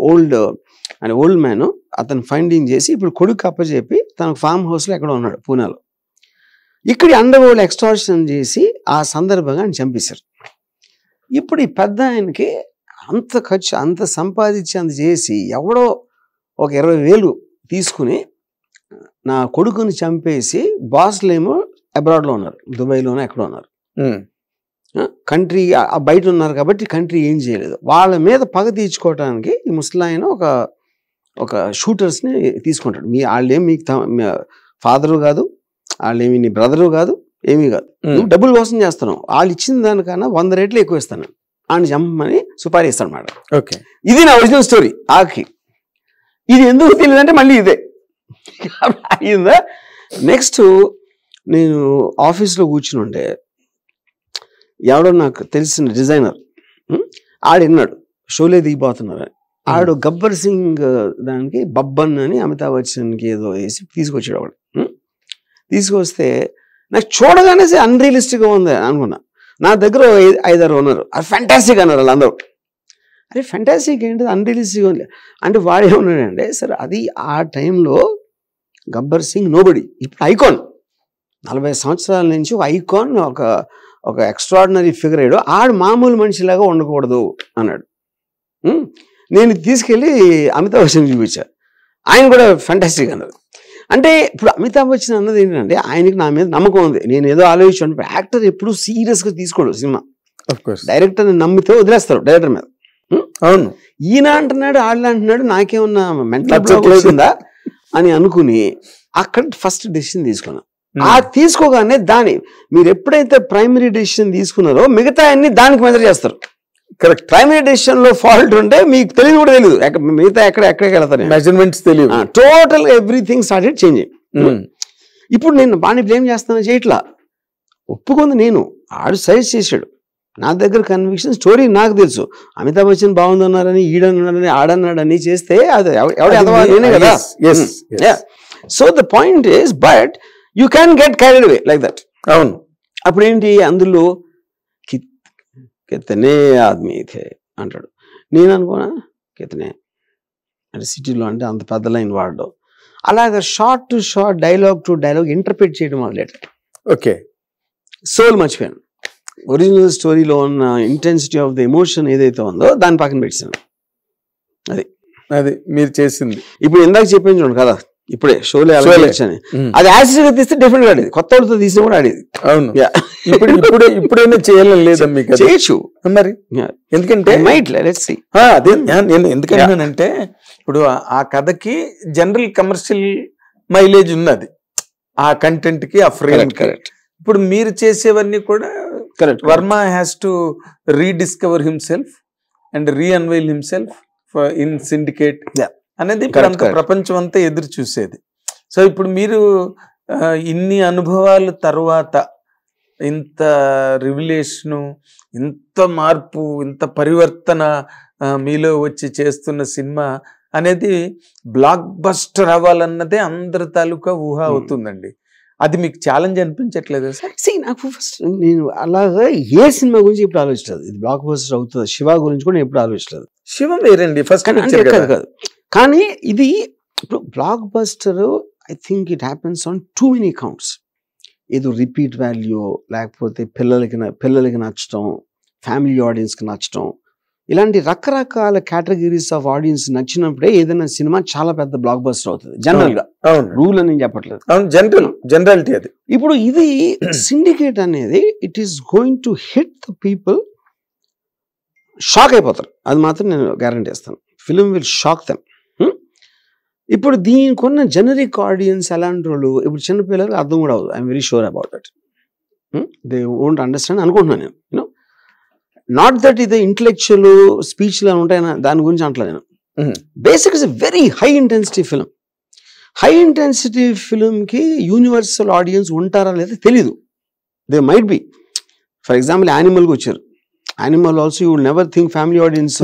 ఓల్డ్ మ్యాన్ అతను ఫైండింగ్ చేసి ఇప్పుడు కొడుకు అప్పచెప్పి తన ఫామ్ హౌస్లో ఎక్కడో ఉన్నాడు పూనాలో. ఇక్కడ అండర్ వరల్డ్ ఎక్స్టార్షన్ చేసి ఆ సందర్భంగా ఆయన చంపేశారు. ఇప్పుడు ఈ పెద్ద ఆయనకి అంత ఖర్చు అంత సంపాదించి అంత చేసి ఎవడో ఒక 20,000 తీసుకుని నా కొడుకుని చంపేసి బాస్లేమో అబ్రాడ్లో ఉన్నారు, దుబాయ్లోనే ఎక్కడో ఉన్నారు. కంట్రీ బయట ఉన్నారు కాబట్టి కంట్రీ ఏం చేయలేదు. వాళ్ళ మీద పగ తీర్చుకోవడానికి ఈ ముసలాయన ఒక షూటర్స్ని తీసుకుంటాడు. వాళ్ళేమి మీకు ఫాదరు కాదు, వాళ్ళేమి నీ బ్రదరు కాదు, ఏమీ కాదు, నువ్వు డబ్బులు కోసం చేస్తున్నావు, వాళ్ళు ఇచ్చిన దానికన్నా 100 రెట్లు ఎక్కువ ఇస్తాను ఆయన చంపమని సుపారీ ఇస్తాను అన్నమాట. ఓకే, ఇది నా ఒరిజినల్ స్టోరీ. ఆకి ఇది ఎందుకు తెలియదంటే మళ్ళీ ఇదే అయిందా. నెక్స్ట్ నేను ఆఫీస్లో కూర్చుని ఉంటే ఎవడో నాకు తెలిసిన డిజైనర్ ఆడిన్నాడు షోలే దిగిపోతున్నారు. ఆడు గబ్బర్ సింగ్ దానికి బబ్బన్ అని అమితాబ్ బచ్చన్కి ఏదో వేసి తీసుకొచ్చాడు. ఒకడు తీసుకొస్తే నాకు చూడగానే అన్రియలిస్టిక్గా ఉంది అనుకున్నా. నా దగ్గర 5-6 ఉన్నారు, అది ఫ్యాంటాస్టిక్ అన్నారు వాళ్ళందరూ. అరే ఫ్యాంటాస్టిక్ ఏంటి, అన్రియలిస్టిక్గా ఉంది అంటే వాడు ఏమన్నాడంటే సరే అది ఆ టైంలో గబ్బర్ సింగ్ నోబడి, ఇప్పుడు ఐకాన్, 40 సంవత్సరాల నుంచి ఒక ఐకాన్, ఒక ఎక్స్ట్రాడినరీ ఫిగర్ అయ్యాడు. ఆడు మామూలు మనిషిలాగా ఉండకూడదు అన్నాడు. నేను తీసుకెళ్ళి అమితాబ్ బచ్చన్ చూపించాను. ఆయన కూడా ఫెంటాస్టిక్ అన్నారు. అంటే ఇప్పుడు అమితాబ్ బచ్చన్ అన్నది ఏంటంటే ఆయనకి నా మీద నమ్మకం ఉంది. నేను ఏదో ఆలోచించాను. యాక్టర్ ఎప్పుడు సీరియస్గా తీసుకోడు సినిమా. డైరెక్టర్ని నమ్మితే వదిలేస్తారు డైరెక్టర్ మీద. అవును, ఈయన అంటున్నాడు, వాళ్ళు అంటున్నాడు, నాకేమన్నా మెంటల్ బ్లాక్ వచ్చిందా అని అనుకుని అక్కడ ఫస్ట్ డెసిషన్ తీసుకున్నాను. ఆ తీసుకోగానే మీరు ఎప్పుడైతే ప్రైమరీ డెసిషన్ తీసుకున్నారో మిగతా అన్ని దానికి మెజర్ చేస్తారు. కరెక్ట్. ప్రైమరీ డెసిషన్ లో ఫాల్ట్ ఉంటే మీకు తెలియదు కూడా తెలియదు, మిగతా ఎక్కడికి వెళ్తారు, మెజర్మెంట్స్ తెలియదు. Total everything started changing. ఇప్పుడు నేను వాడిని బ్లేమ్ చేస్తాను చేయట్లా, ఒప్పుకుంది నేను, ఆడు సజెస్ట్ చేశాడు. నా దగ్గర కన్విక్షన్ స్టోరీ నాకు తెలుసు. అమితాబ్ బచ్చన్ బాగుందన్నారని, ఈడన్నారని, ఆడన్నాడని చేస్తే అది నేనే కదా. So the point is, but you can get carried away like that. అవును. అప్పుడు ఏంటి అందులో కితనే ఆద్మీ థే అంటాడు. నేను అనుకోనా కితనే అంటే సిటీలో అంటే అంత పెద్ద లైన్ వాడడం. అలాగే short to short, dialogue to dialogue interpret చేయడం మొదలెట్టు. ఓకే, సోల్ మర్చిపోయాను. ఒరిజినల్ స్టోరీలో ఉన్న ఇంటెన్సిటీ ఆఫ్ ద ఎమోషన్ ఏదైతే ఉందో దాన్ని పక్కన పెట్టాను. అది మీరు చేసింది. ఇప్పుడు ఇందాక చెప్పాను చూడండి కదా, ఇప్పుడే షోలో ఎలా వచ్చాను, అది యాసిడ్ గా తీస్తే డిఫరెంట్ గా ఆడేది, కొత్త వాళ్ళతో తీసినా కూడా ఆడేది. అవును. ఇప్పుడైనా చేయాలని లేదా మీకు? చేయొచ్చు మరి, ఎందుకంటే అదే నేను ఎందుకంటానంటే ఇప్పుడు ఆ కథకి జనరల్ కమర్షియల్ మైలేజ్ ఉన్నది, ఆ కంటెంట్ కి, ఆ ఫ్రేమ్. కరెక్ట్. ఇప్పుడు మీరు చేసేవన్నీ కూడా correct. Varma has to rediscover himself and reunveil himself in Syndicate అనేది ఇప్పుడు ప్రపంచం అంతా ఎదురు చూసేది. సో ఇప్పుడు మీరు ఇన్ని అనుభవాల తర్వాత ఇంత రివిలేషను, ఇంత మార్పు, ఇంత పరివర్తన మీలో వచ్చి చేస్తున్న సినిమా అనేది బ్లాక్ బస్టర్ అవ్వాలన్నదే అందరి తాలూకా ఊహ అవుతుందండి. అది మీకు ఛాలెంజ్ అనిపించట్లేదు సార్? నాకు ఫస్ట్ నేను అలాగా ఏ సినిమా గురించి ఇప్పుడు ఆలోచించలేదు, ఇది బ్లాక్ బస్టర్ అవుతుంది. శివ గురించి కూడా ఎప్పుడు ఆలోచించలేదు. శివ వేరండి, ఫస్ట్ కాదు. కానీ ఇది ఇప్పుడు block buster, I think it happens on too many counts. ఏదో రిపీట్ వాల్యూ, లేకపోతే పిల్లలకి నచ్చటం, ఫ్యామిలీ ఆడియన్స్కి నచ్చటం, ఇలాంటి రకరకాల కేటగిరీస్ ఆఫ్ ఆడియన్స్ నచ్చినప్పుడే ఏదైనా సినిమా చాలా పెద్ద బ్లాక్ బస్టర్ అవుతుంది జనరల్ గా. రూల్ అని చెప్పట్లేదు, జనరాలిటీ అది. ఇప్పుడు ఇది సిండికేట్ అనేది it is going to hit the people, shock అయిపోతారు, అది మాత్రం నేను గ్యారంటీ ఇస్తాను. Film will shock them. ఇప్పుడు దీనికి ఉన్న జనరిక్ ఆడియన్స్ ఎలాంటి వాళ్ళు, ఇప్పుడు చిన్నపిల్లలకు అర్థం కూడా అవ్వదు. I'm very sure about that. They won't understand అనుకుంటున్నాను నేను. యూనో, నాట్ దట్ ఇది ఇంటలెక్చువల్ స్పీచ్లు ఉంటాయని దాని గురించి అంటలేదు నేను. Basic is a very high intensity film. High intensity ఫిలింకి యూనివర్సల్ ఆడియన్స్ ఉంటారా లేదా తెలీదు. They might be. For example యానిమల్కి వచ్చారు. Animal also you will never think family audience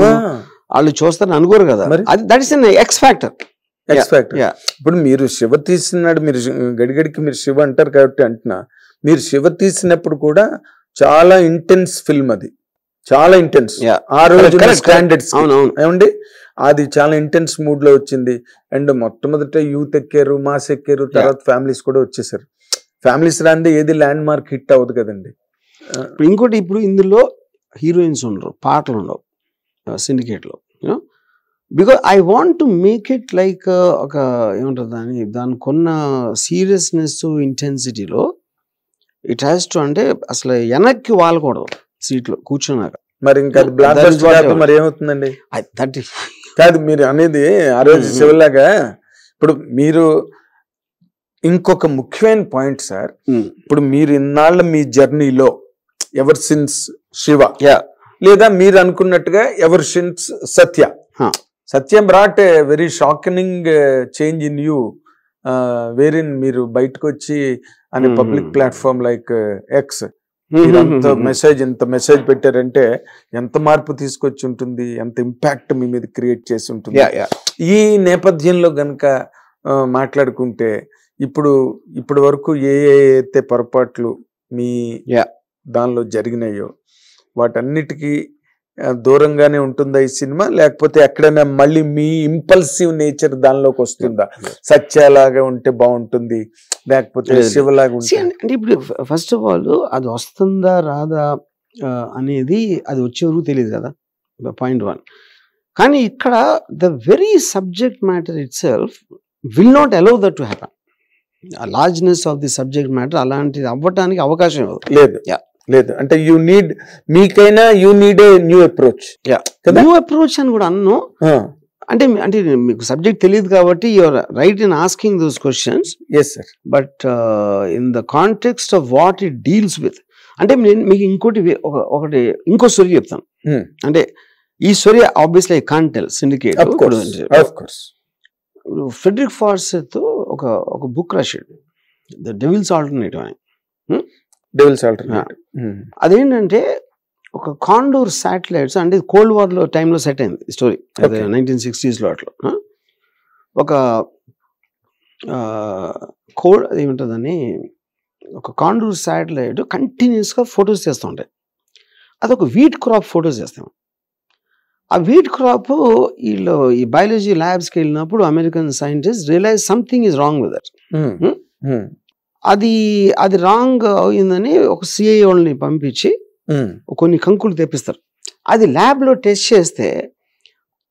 వాళ్ళు చూస్తారని అనుకోరు కదా. That is an x factor. ఇప్పుడు మీరు శివ తీసినాడు, మీరు గడిగడికి మీరు శివ అంటారు కాబట్టి అంటున్నా, మీరు శివ తీసినప్పుడు కూడా చాలా ఇంటెన్స్ ఫిల్మ్, అది చాలా ఇంటెన్స్. ఆ రోజు స్టాండర్డ్స్ ఏమండి, అది చాలా ఇంటెన్స్ మూడ్ లో వచ్చింది. అండ్ మొట్టమొదట యూత్ ఎక్కారు, మాస్ ఎక్కారు, తర్వాత ఫ్యామిలీస్ కూడా వచ్చేసారు. ఫ్యామిలీస్ రాందే ఏది ల్యాండ్ మార్క్ హిట్ అవ్వదు కదండి. ఇంకోటి, ఇప్పుడు ఇందులో హీరోయిన్స్ ఉండరు, పాటలు ఉండవు సిండికేట్ లో. You know, because I want to make it like ఒక ఏమంటారు దానికి ఉన్న సీరియస్నెస్ ఇంటెన్సిటీలో ఇట్ హ్యాస్ టు, అంటే అసలు వెనక్కి వాలకూడదు సీట్లో కూర్చున్నాక. మరి ఇంకా మరి ఏమవుతుందండి? కాదు మీరు అనేది ఆ రోజు శివలాగా. ఇప్పుడు మీరు ఇంకొక ముఖ్యమైన పాయింట్ సార్, ఇప్పుడు మీరు ఇన్నాళ్ళ మీ జర్నీలో ఎవర్ సిన్స్ శివ, లేదా మీరు అనుకున్నట్టుగా ever since Satya, Satyam brought a very shocking change in you, wherein మీరు బయటకు వచ్చి అనే పబ్లిక్ ప్లాట్ఫామ్ లైక్ ఎక్స్ ఇంత మెసేజ్ పెట్టారంటే ఎంత మార్పు తీసుకొచ్చి ఉంటుంది, ఎంత ఇంపాక్ట్ మీ మీద క్రియేట్ చేసి ఉంటుంది. ఈ నేపథ్యంలో గనక మాట్లాడుకుంటే ఇప్పుడు వరకు ఏ అయితే పొరపాట్లు మీ దానిలో జరిగినాయో వాటన్నిటికీ దూరంగానే ఉంటుందా ఈ సినిమా, లేకపోతే ఎక్కడైనా మళ్ళీ మీ ఇంపల్సివ్ నేచర్ దానిలోకి వస్తుందా? సత్యలాగా ఉంటే బాగుంటుంది, లేకపోతే శివలాగా ఉంటుంది? అంటే ఇప్పుడు ఫస్ట్ ఆఫ్ ఆల్ అది వస్తుందా రాదా అనేది అది వచ్చే వరకు తెలియదు కదా, పాయింట్ 1. కానీ ఇక్కడ the very subject matter itself will not allow that to happen. Largeness of the subject matter అలాంటిది అవ్వటానికి అవకాశం లేదు. లేదు అంటే మీకైనా you need a new approach. New approach అని కూడా అన్ను. అంటే మీకు సబ్జెక్ట్ తెలియదు కాబట్టి you're right in asking those questions. Yes sir. But in the context of what it deals with, అంటే నేను మీకు ఒకటి ఇంకో స్టోరీ చెప్తాను. అంటే ఈ story obviously I can't tell syndicate. Frederick Forsyth ఒక బుక్ రాశాడు, ద డెవిల్స్ ఆల్టర్నేటివ్ అని. అదేంటంటే ఒక కాండోర్ శాటిలైట్స్, అంటే కోల్డ్ వార్ లో టైంలో సెట్ అయింది ఈ స్టోరీ, 1960s అట్లా. ఒక ఏముంటుందని ఒక కాండోర్ శాటిలైట్ కంటిన్యూస్గా ఫొటోస్ చేస్తూ ఉంటాయి. అదొక వీట్ క్రాప్ ఫొటోస్ చేస్తాం. ఆ వీట్ క్రాప్ వీళ్ళు ఈ బయాలజీ ల్యాబ్స్కి వెళ్ళినప్పుడు American scientist realise something is wrong with that. అది రాంగ్ అయిందని ఒక సిఐ వాళ్ళని పంపించి కొన్ని కంకులు తెప్పిస్తారు. అది ల్యాబ్లో టెస్ట్ చేస్తే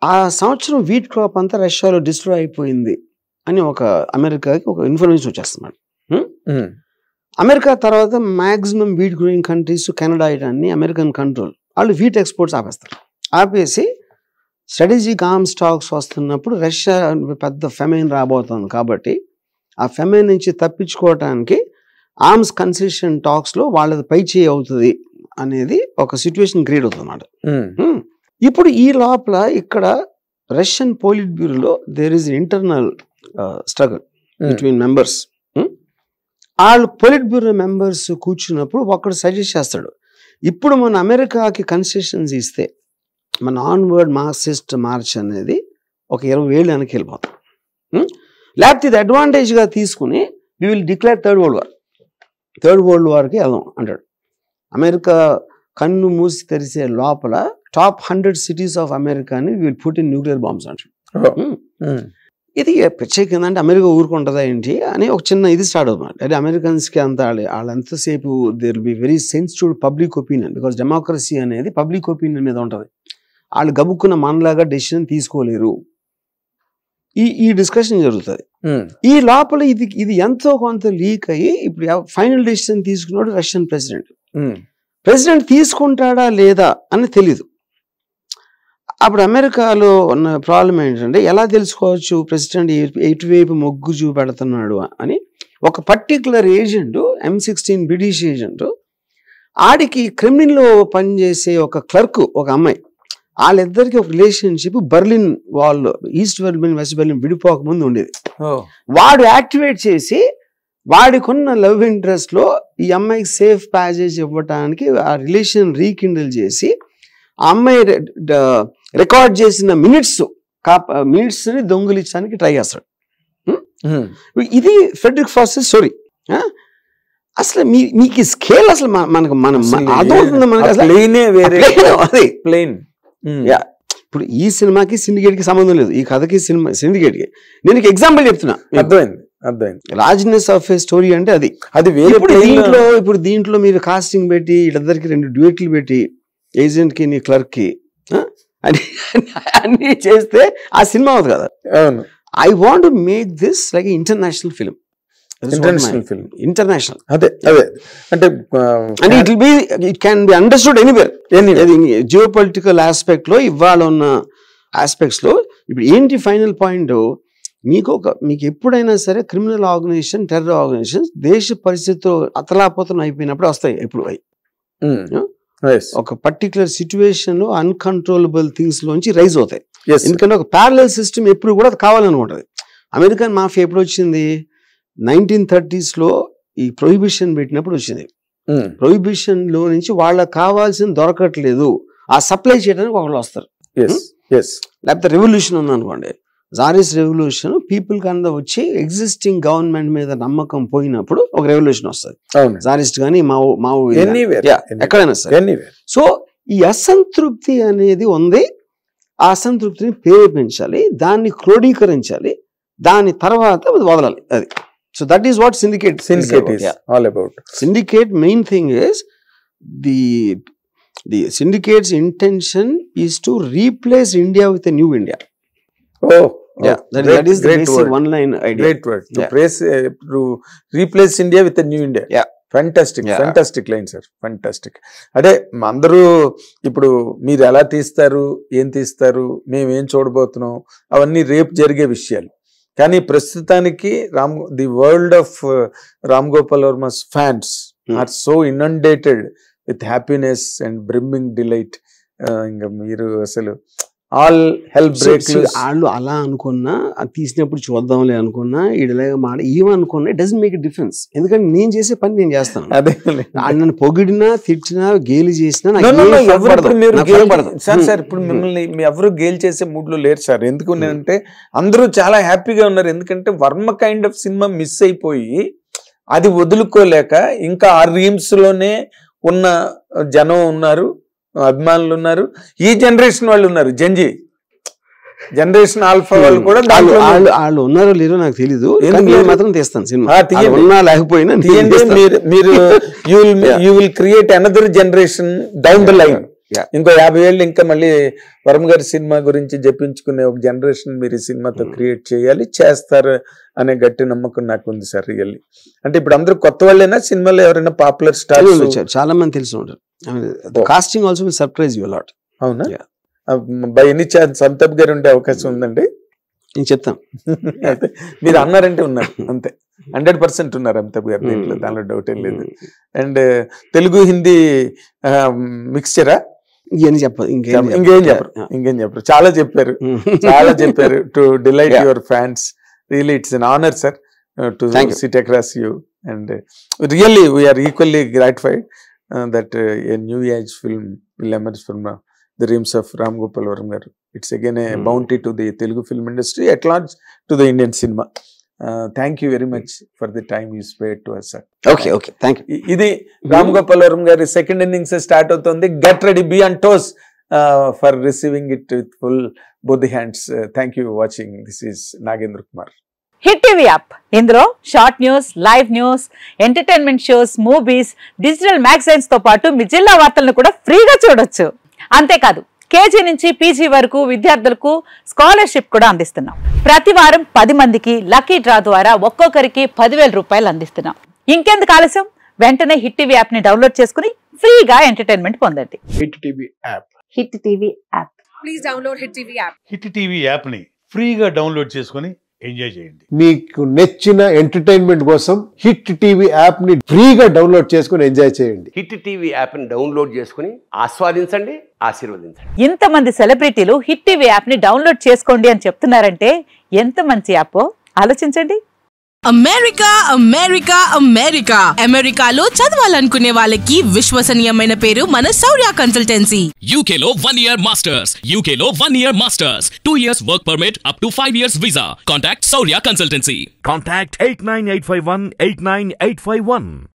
ఆ సంవత్సరం వీట్ క్రాప్ అంతా రష్యాలో డిస్ట్రాయ్ అయిపోయింది అని అమెరికాకి ఒక ఇన్ఫర్మేషన్ వచ్చేస్తున్నాడు. అమెరికా తర్వాత maximum wheat growing countries, Canada ఇటన్నీ అమెరికన్ కంట్రోల్, వాళ్ళు వీట్ ఎక్స్పోర్ట్స్ ఆపేస్తారు. ఆపేసి స్ట్రాటజిక్ ఆర్మ్స్ స్టాక్స్ వస్తున్నప్పుడు రష్యా పెద్ద ఫెమైన్ రాబోతుంది కాబట్టి ఆ ఫెమైన్ నుంచి తప్పించుకోవటానికి ఆర్మ్స్ కన్సెషన్ టాక్స్లో వాళ్ళది పై చేయి అవుతుంది అనేది ఒక సిచ్యువేషన్ క్రియేట్ అవుతుంది అన్నమాట. ఇప్పుడు ఈ లోపల ఇక్కడ రష్యన్ పోలిట్ బ్యూరోలో there is internal struggle between members. వాళ్ళు పొలిట్ బ్యూరో మెంబర్స్ కూర్చున్నప్పుడు ఒకడు సజెస్ట్ చేస్తాడు, ఇప్పుడు మన అమెరికాకి కన్సెషన్స్ ఇస్తే మన ఆన్వర్డ్ మార్క్సిస్ట్ మార్చ్ అనేది ఒక 20 ఏళ్ళు వెనక్కి వెళ్ళిపోతాం, లేకపోతే ఇది అడ్వాంటేజ్గా తీసుకుని we will declare third world వార్కి వెళ్దాం అంటాడు. అమెరికా కన్ను మూసి తెరిసే లోపల టాప్ 100 cities ఆఫ్ అమెరికాని will put in nuclear bombs అంటాడు. ఇది ప్రత్యేక ఏంటంటే అమెరికా ఊరుకుంటుందా ఏంటి అని ఒక చిన్న ఇది స్టార్ట్ అవుతుంది. అంటే అమెరికన్స్కి అంత వాళ్ళంతసేపు there be very sensitive public opinion, because democracy అనేది పబ్లిక్ ఒపీనియన్ మీద ఉంటుంది. వాళ్ళు గబుక్కున్న మనలాగా డెసిషన్ తీసుకోలేరు. ఈ డిస్కషన్ జరుగుతుంది. ఈ లోపల ఇది ఎంతో కొంత లీక్ అయ్యి ఇప్పుడు ఫైనల్ డెసిషన్ తీసుకున్నాడు రష్యన్ ప్రెసిడెంట్ తీసుకుంటాడా లేదా అని తెలీదు. అప్పుడు అమెరికాలో ఉన్న ప్రాబ్లం ఏంటంటే ఎలా తెలుసుకోవచ్చు ప్రెసిడెంట్ ఎటువైపు మొగ్గు చూపెడుతున్నాడు అని. ఒక particular agent, M16 British agent, ఆడికి క్రిమినల్లో పనిచేసే ఒక క్లర్క్, ఒక అమ్మాయి, వాళ్ళిద్దరికి ఒక relationship Berlin wall, east Berlin west Berlin విడిపోక ముందు ఉండేది. వాడు యాక్టివేట్ చేసి వాడికున్న లవ్ ఇంట్రెస్ట్ లో ఈ అమ్మాయికి సేఫ్ ప్యాసేజ్ ఇవ్వటానికి ఆ రిలేషన్ రీకిండిల్ చేసి ఆ అమ్మాయి రికార్డ్ చేసిన మినిట్స్ ని దొంగిలించడానికి ట్రై చేస్తాడు. ఇది ఫ్రెడరిక్ ఫార్సెత్ స్టోరీ. అసలు మీకు స్కేల్ అసలు ఇప్పుడు ఈ సినిమాకి సిండికేట్కి సంబంధం లేదు, ఈ కథకి సిండికేట్కి. నేను ఎగ్జాంపుల్ చెప్తున్నా, అర్థమైంది. లార్జ్నెస్ ఆఫ్ ఏ స్టోరీ అంటే అది వేరే. ఇప్పుడు దీంట్లో మీరు కాస్టింగ్ పెట్టి వీళ్ళందరికి 2 డ్యూయెట్లు పెట్టి ఏజెంట్ కి నీ క్లర్క్ కి అన్ని చేస్తే ఆ సినిమా అవుతుంది కదా. I want to make this like international film. International అదే అంటే it can be understood anywhere. Geo political aspect లో ఇవాళ ఉన్న ఆస్పెక్ట్స్ లో ఇప్పుడు ఏంటి ఫైనల్ పాయింట్, మీకు ఎప్పుడైనా సరే క్రిమినల్ ఆర్గనైజేషన్, టెర్రర్ ఆర్గనైజేషన్ దేశ పరిస్థితితో అతలాపతనం అయిపోయినప్పుడు వస్తాయి. ఎప్పుడు ఒక పర్టికులర్ సిచ్యువేషన్ లో అన్కంట్రోలబుల్ థింగ్స్ లోంచి రైజ్ అవుతాయి. ఎందుకంటే ఒక ప్యారలల్ సిస్టమ్ ఎప్పుడు కూడా కావాలనుకుంటుంది. అమెరికన్ మాఫియా ఎప్పుడు వచ్చింది? 1930s లో ఈ ప్రొహిబిషన్ పెట్టినప్పుడు వచ్చింది. ప్రొహిబిషన్ లో నుంచి వాళ్ళకి కావాల్సింది దొరకట్లేదు, ఆ సప్లై చేయడానికి ఒకళ్ళు వస్తారు. లేకపోతే రెవల్యూషన్ ఉందనుకోండి, జారిస్ రెవల్యూషన్, పీపుల్ కన్నా వచ్చి ఎగ్జిస్టింగ్ గవర్నమెంట్ మీద నమ్మకం పోయినప్పుడు ఒక రెవల్యూషన్ వస్తుంది. జారిస్ట్ కానీ మావో ఎక్కడైనా సరే. సో ఈ అసంతృప్తి అనేది ఉంది, ఆ అసంతృప్తిని ప్రేరేపించాలి, దాన్ని క్రోడీకరించాలి, దాని తర్వాత వదలాలి. అది so that is what syndicate is all about. Syndicate main thing is the syndicates intention is to replace India with a new India. That is the basic one line idea. Great word. To replace India with a new India. Fantastic line, sir. Fantastic. అదే అందరూ ఇప్పుడు మీరు ఎలా తీస్తారు, ఏం తీస్తారు, మేము ఏం చూడబోతున్నాం, అవన్నీ రేపు జరిగే విషయాలు. కానీ ప్రస్తుతానికి the world of Ram Gopal Varma's fans are so inundated with happiness and brimming delight. ఇంకా మీరు అసలు ఆల్ హెల్ప్ బ్రేక్. వాళ్ళు అలా అనుకున్నా, అది తీసినప్పుడు చూద్దాంలే అనుకున్నా, ఈడలాగా ఏమనుకున్నా it doesn't make a difference. ఎందుకంటే నేను చేసే పని నేను చేస్తాను. అదే నన్ను పొగిడినా, తిట్టినా, గేలి చేసినా సార్ ఇప్పుడు మిమ్మల్ని ఎవరు గేలి చేసే మూడ్ లో లేరు సార్. ఎందుకు అంటే అందరూ చాలా హ్యాపీగా ఉన్నారు. ఎందుకంటే Varma kind of cinema miss అయిపోయి అది వదులుకోలేక ఇంకా ఆ రీమ్స్ లోనే ఉన్న జనం ఉన్నారు, అభిమానులు ఉన్నారు, ఈ జనరేషన్ వాళ్ళు ఉన్నారు, జనరేషన్ ఆల్ఫా వాళ్ళు కూడా వాళ్ళు ఉన్నారో లేరో నాకు తెలీదు. మాత్రం తీస్తాను సినిమా, లేకపోయినా మీరు you will create another generation down the line. ఇంకో 50 ఏళ్ళు ఇంకా మళ్ళీ వర్మ గారి సినిమా గురించి జపించుకునే ఒక జనరేషన్ మీరు ఈ సినిమాతో క్రియేట్ చేయాలి, చేస్తారు అనే గట్టి నమ్మకం నాకు ఉంది సార్. రియల్లీ అంటే ఇప్పుడు అందరూ కొత్త వాళ్ళైనా సినిమాలో ఎవరైనా పాపులర్ స్టార్స్ వచ్చారు, చాలా మంది తెలిసి ఉంటారు. Casting also will surprise you a lot. అవునా? By any chance Amitabh garu ఉండే అవకాశం ఉందండి? నేను చెప్తాను. అయితే మీరు అన్నారంటే ఉన్నారు, అంతే 100% ఉన్నారు అమితాబ్ గారు, దీంట్లో దానిలో డౌట్ ఏం లేదు. అండ్ తెలుగు హిందీ మిక్స్చరా? ఇంకేం చెప్పరు, చాలా చెప్పారు to delight your fans. Really it's an honour sir to sit across you, and really we're equally gratified that a new age film will emerge from the realms of Ram Gopal Varma garu. It's again a bounty to the Telugu film industry at large, to the Indian cinema. Thank you very much for the time you spared to us, sir. Okay, thank you. Idi Ram Gopal Varma garu second innings start avutundi. Get ready, be on toes for receiving it with full both the hands. Thank you for watching. This is Nagendra Kumar. Hit TV app, ఇందులో short news, live news, entertainment shows, movies, digital magazines తో పాటు మీ జిల్లా వార్తలను కూడా ఫ్రీగా చూడొచ్చు. అంతేకాదు కేజీ నుంచి పీజీ వరకు విద్యార్థులకు స్కాలర్షిప్ కూడా అందిస్తున్నాం. ప్రతి వారం 10 మందికి లక్కీ డ్రా ద్వారా ఒక్కొక్కరికి 10,000 రూపాయలు అందిస్తున్నాం. ఇంకెందుకు ఆలస్యం, వెంటనే హిట్ టీవీ యాప్ ని డౌన్లోడ్ చేసుకుని ఫ్రీగా ఎంటర్టైన్మెంట్ పొందండి. Hit TV app. Hit TV app. Please download hit TV app. Hit TV app ని ఫ్రీగా డౌన్లోడ్ చేసుకుని ఎంజాయ్ చేయండి. మీకు నచ్చిన ఎంటర్టైన్మెంట్ కోసం హిట్ టీవీ యాప్ ని ఫ్రీగా డౌన్లోడ్ చేసుకుని ఎంజాయ్ చేయండి. హిట్ టీవీ యాప్ ని డౌన్లోడ్ చేసుకుని ఆస్వాదించండి, ఆశీర్వదించండి. ఇంతమంది సెలబ్రిటీలు హిట్ టీవీ యాప్ ని డౌన్లోడ్ చేసుకోండి అని చెప్తున్నారంటే ఎంత మంచి యాప్ ఆలోచించండి. అమెరికాలో చదవాలనుకునే వాళ్ళకి విశ్వసనీయమైన పేరు మన శౌర్య కన్సల్టెన్సీ. UKలో 1 year masters, UKలో 1 year masters, 2 years work permit up to 5 years visa. Contact Saurya Consultancy. Contact 89851 89851.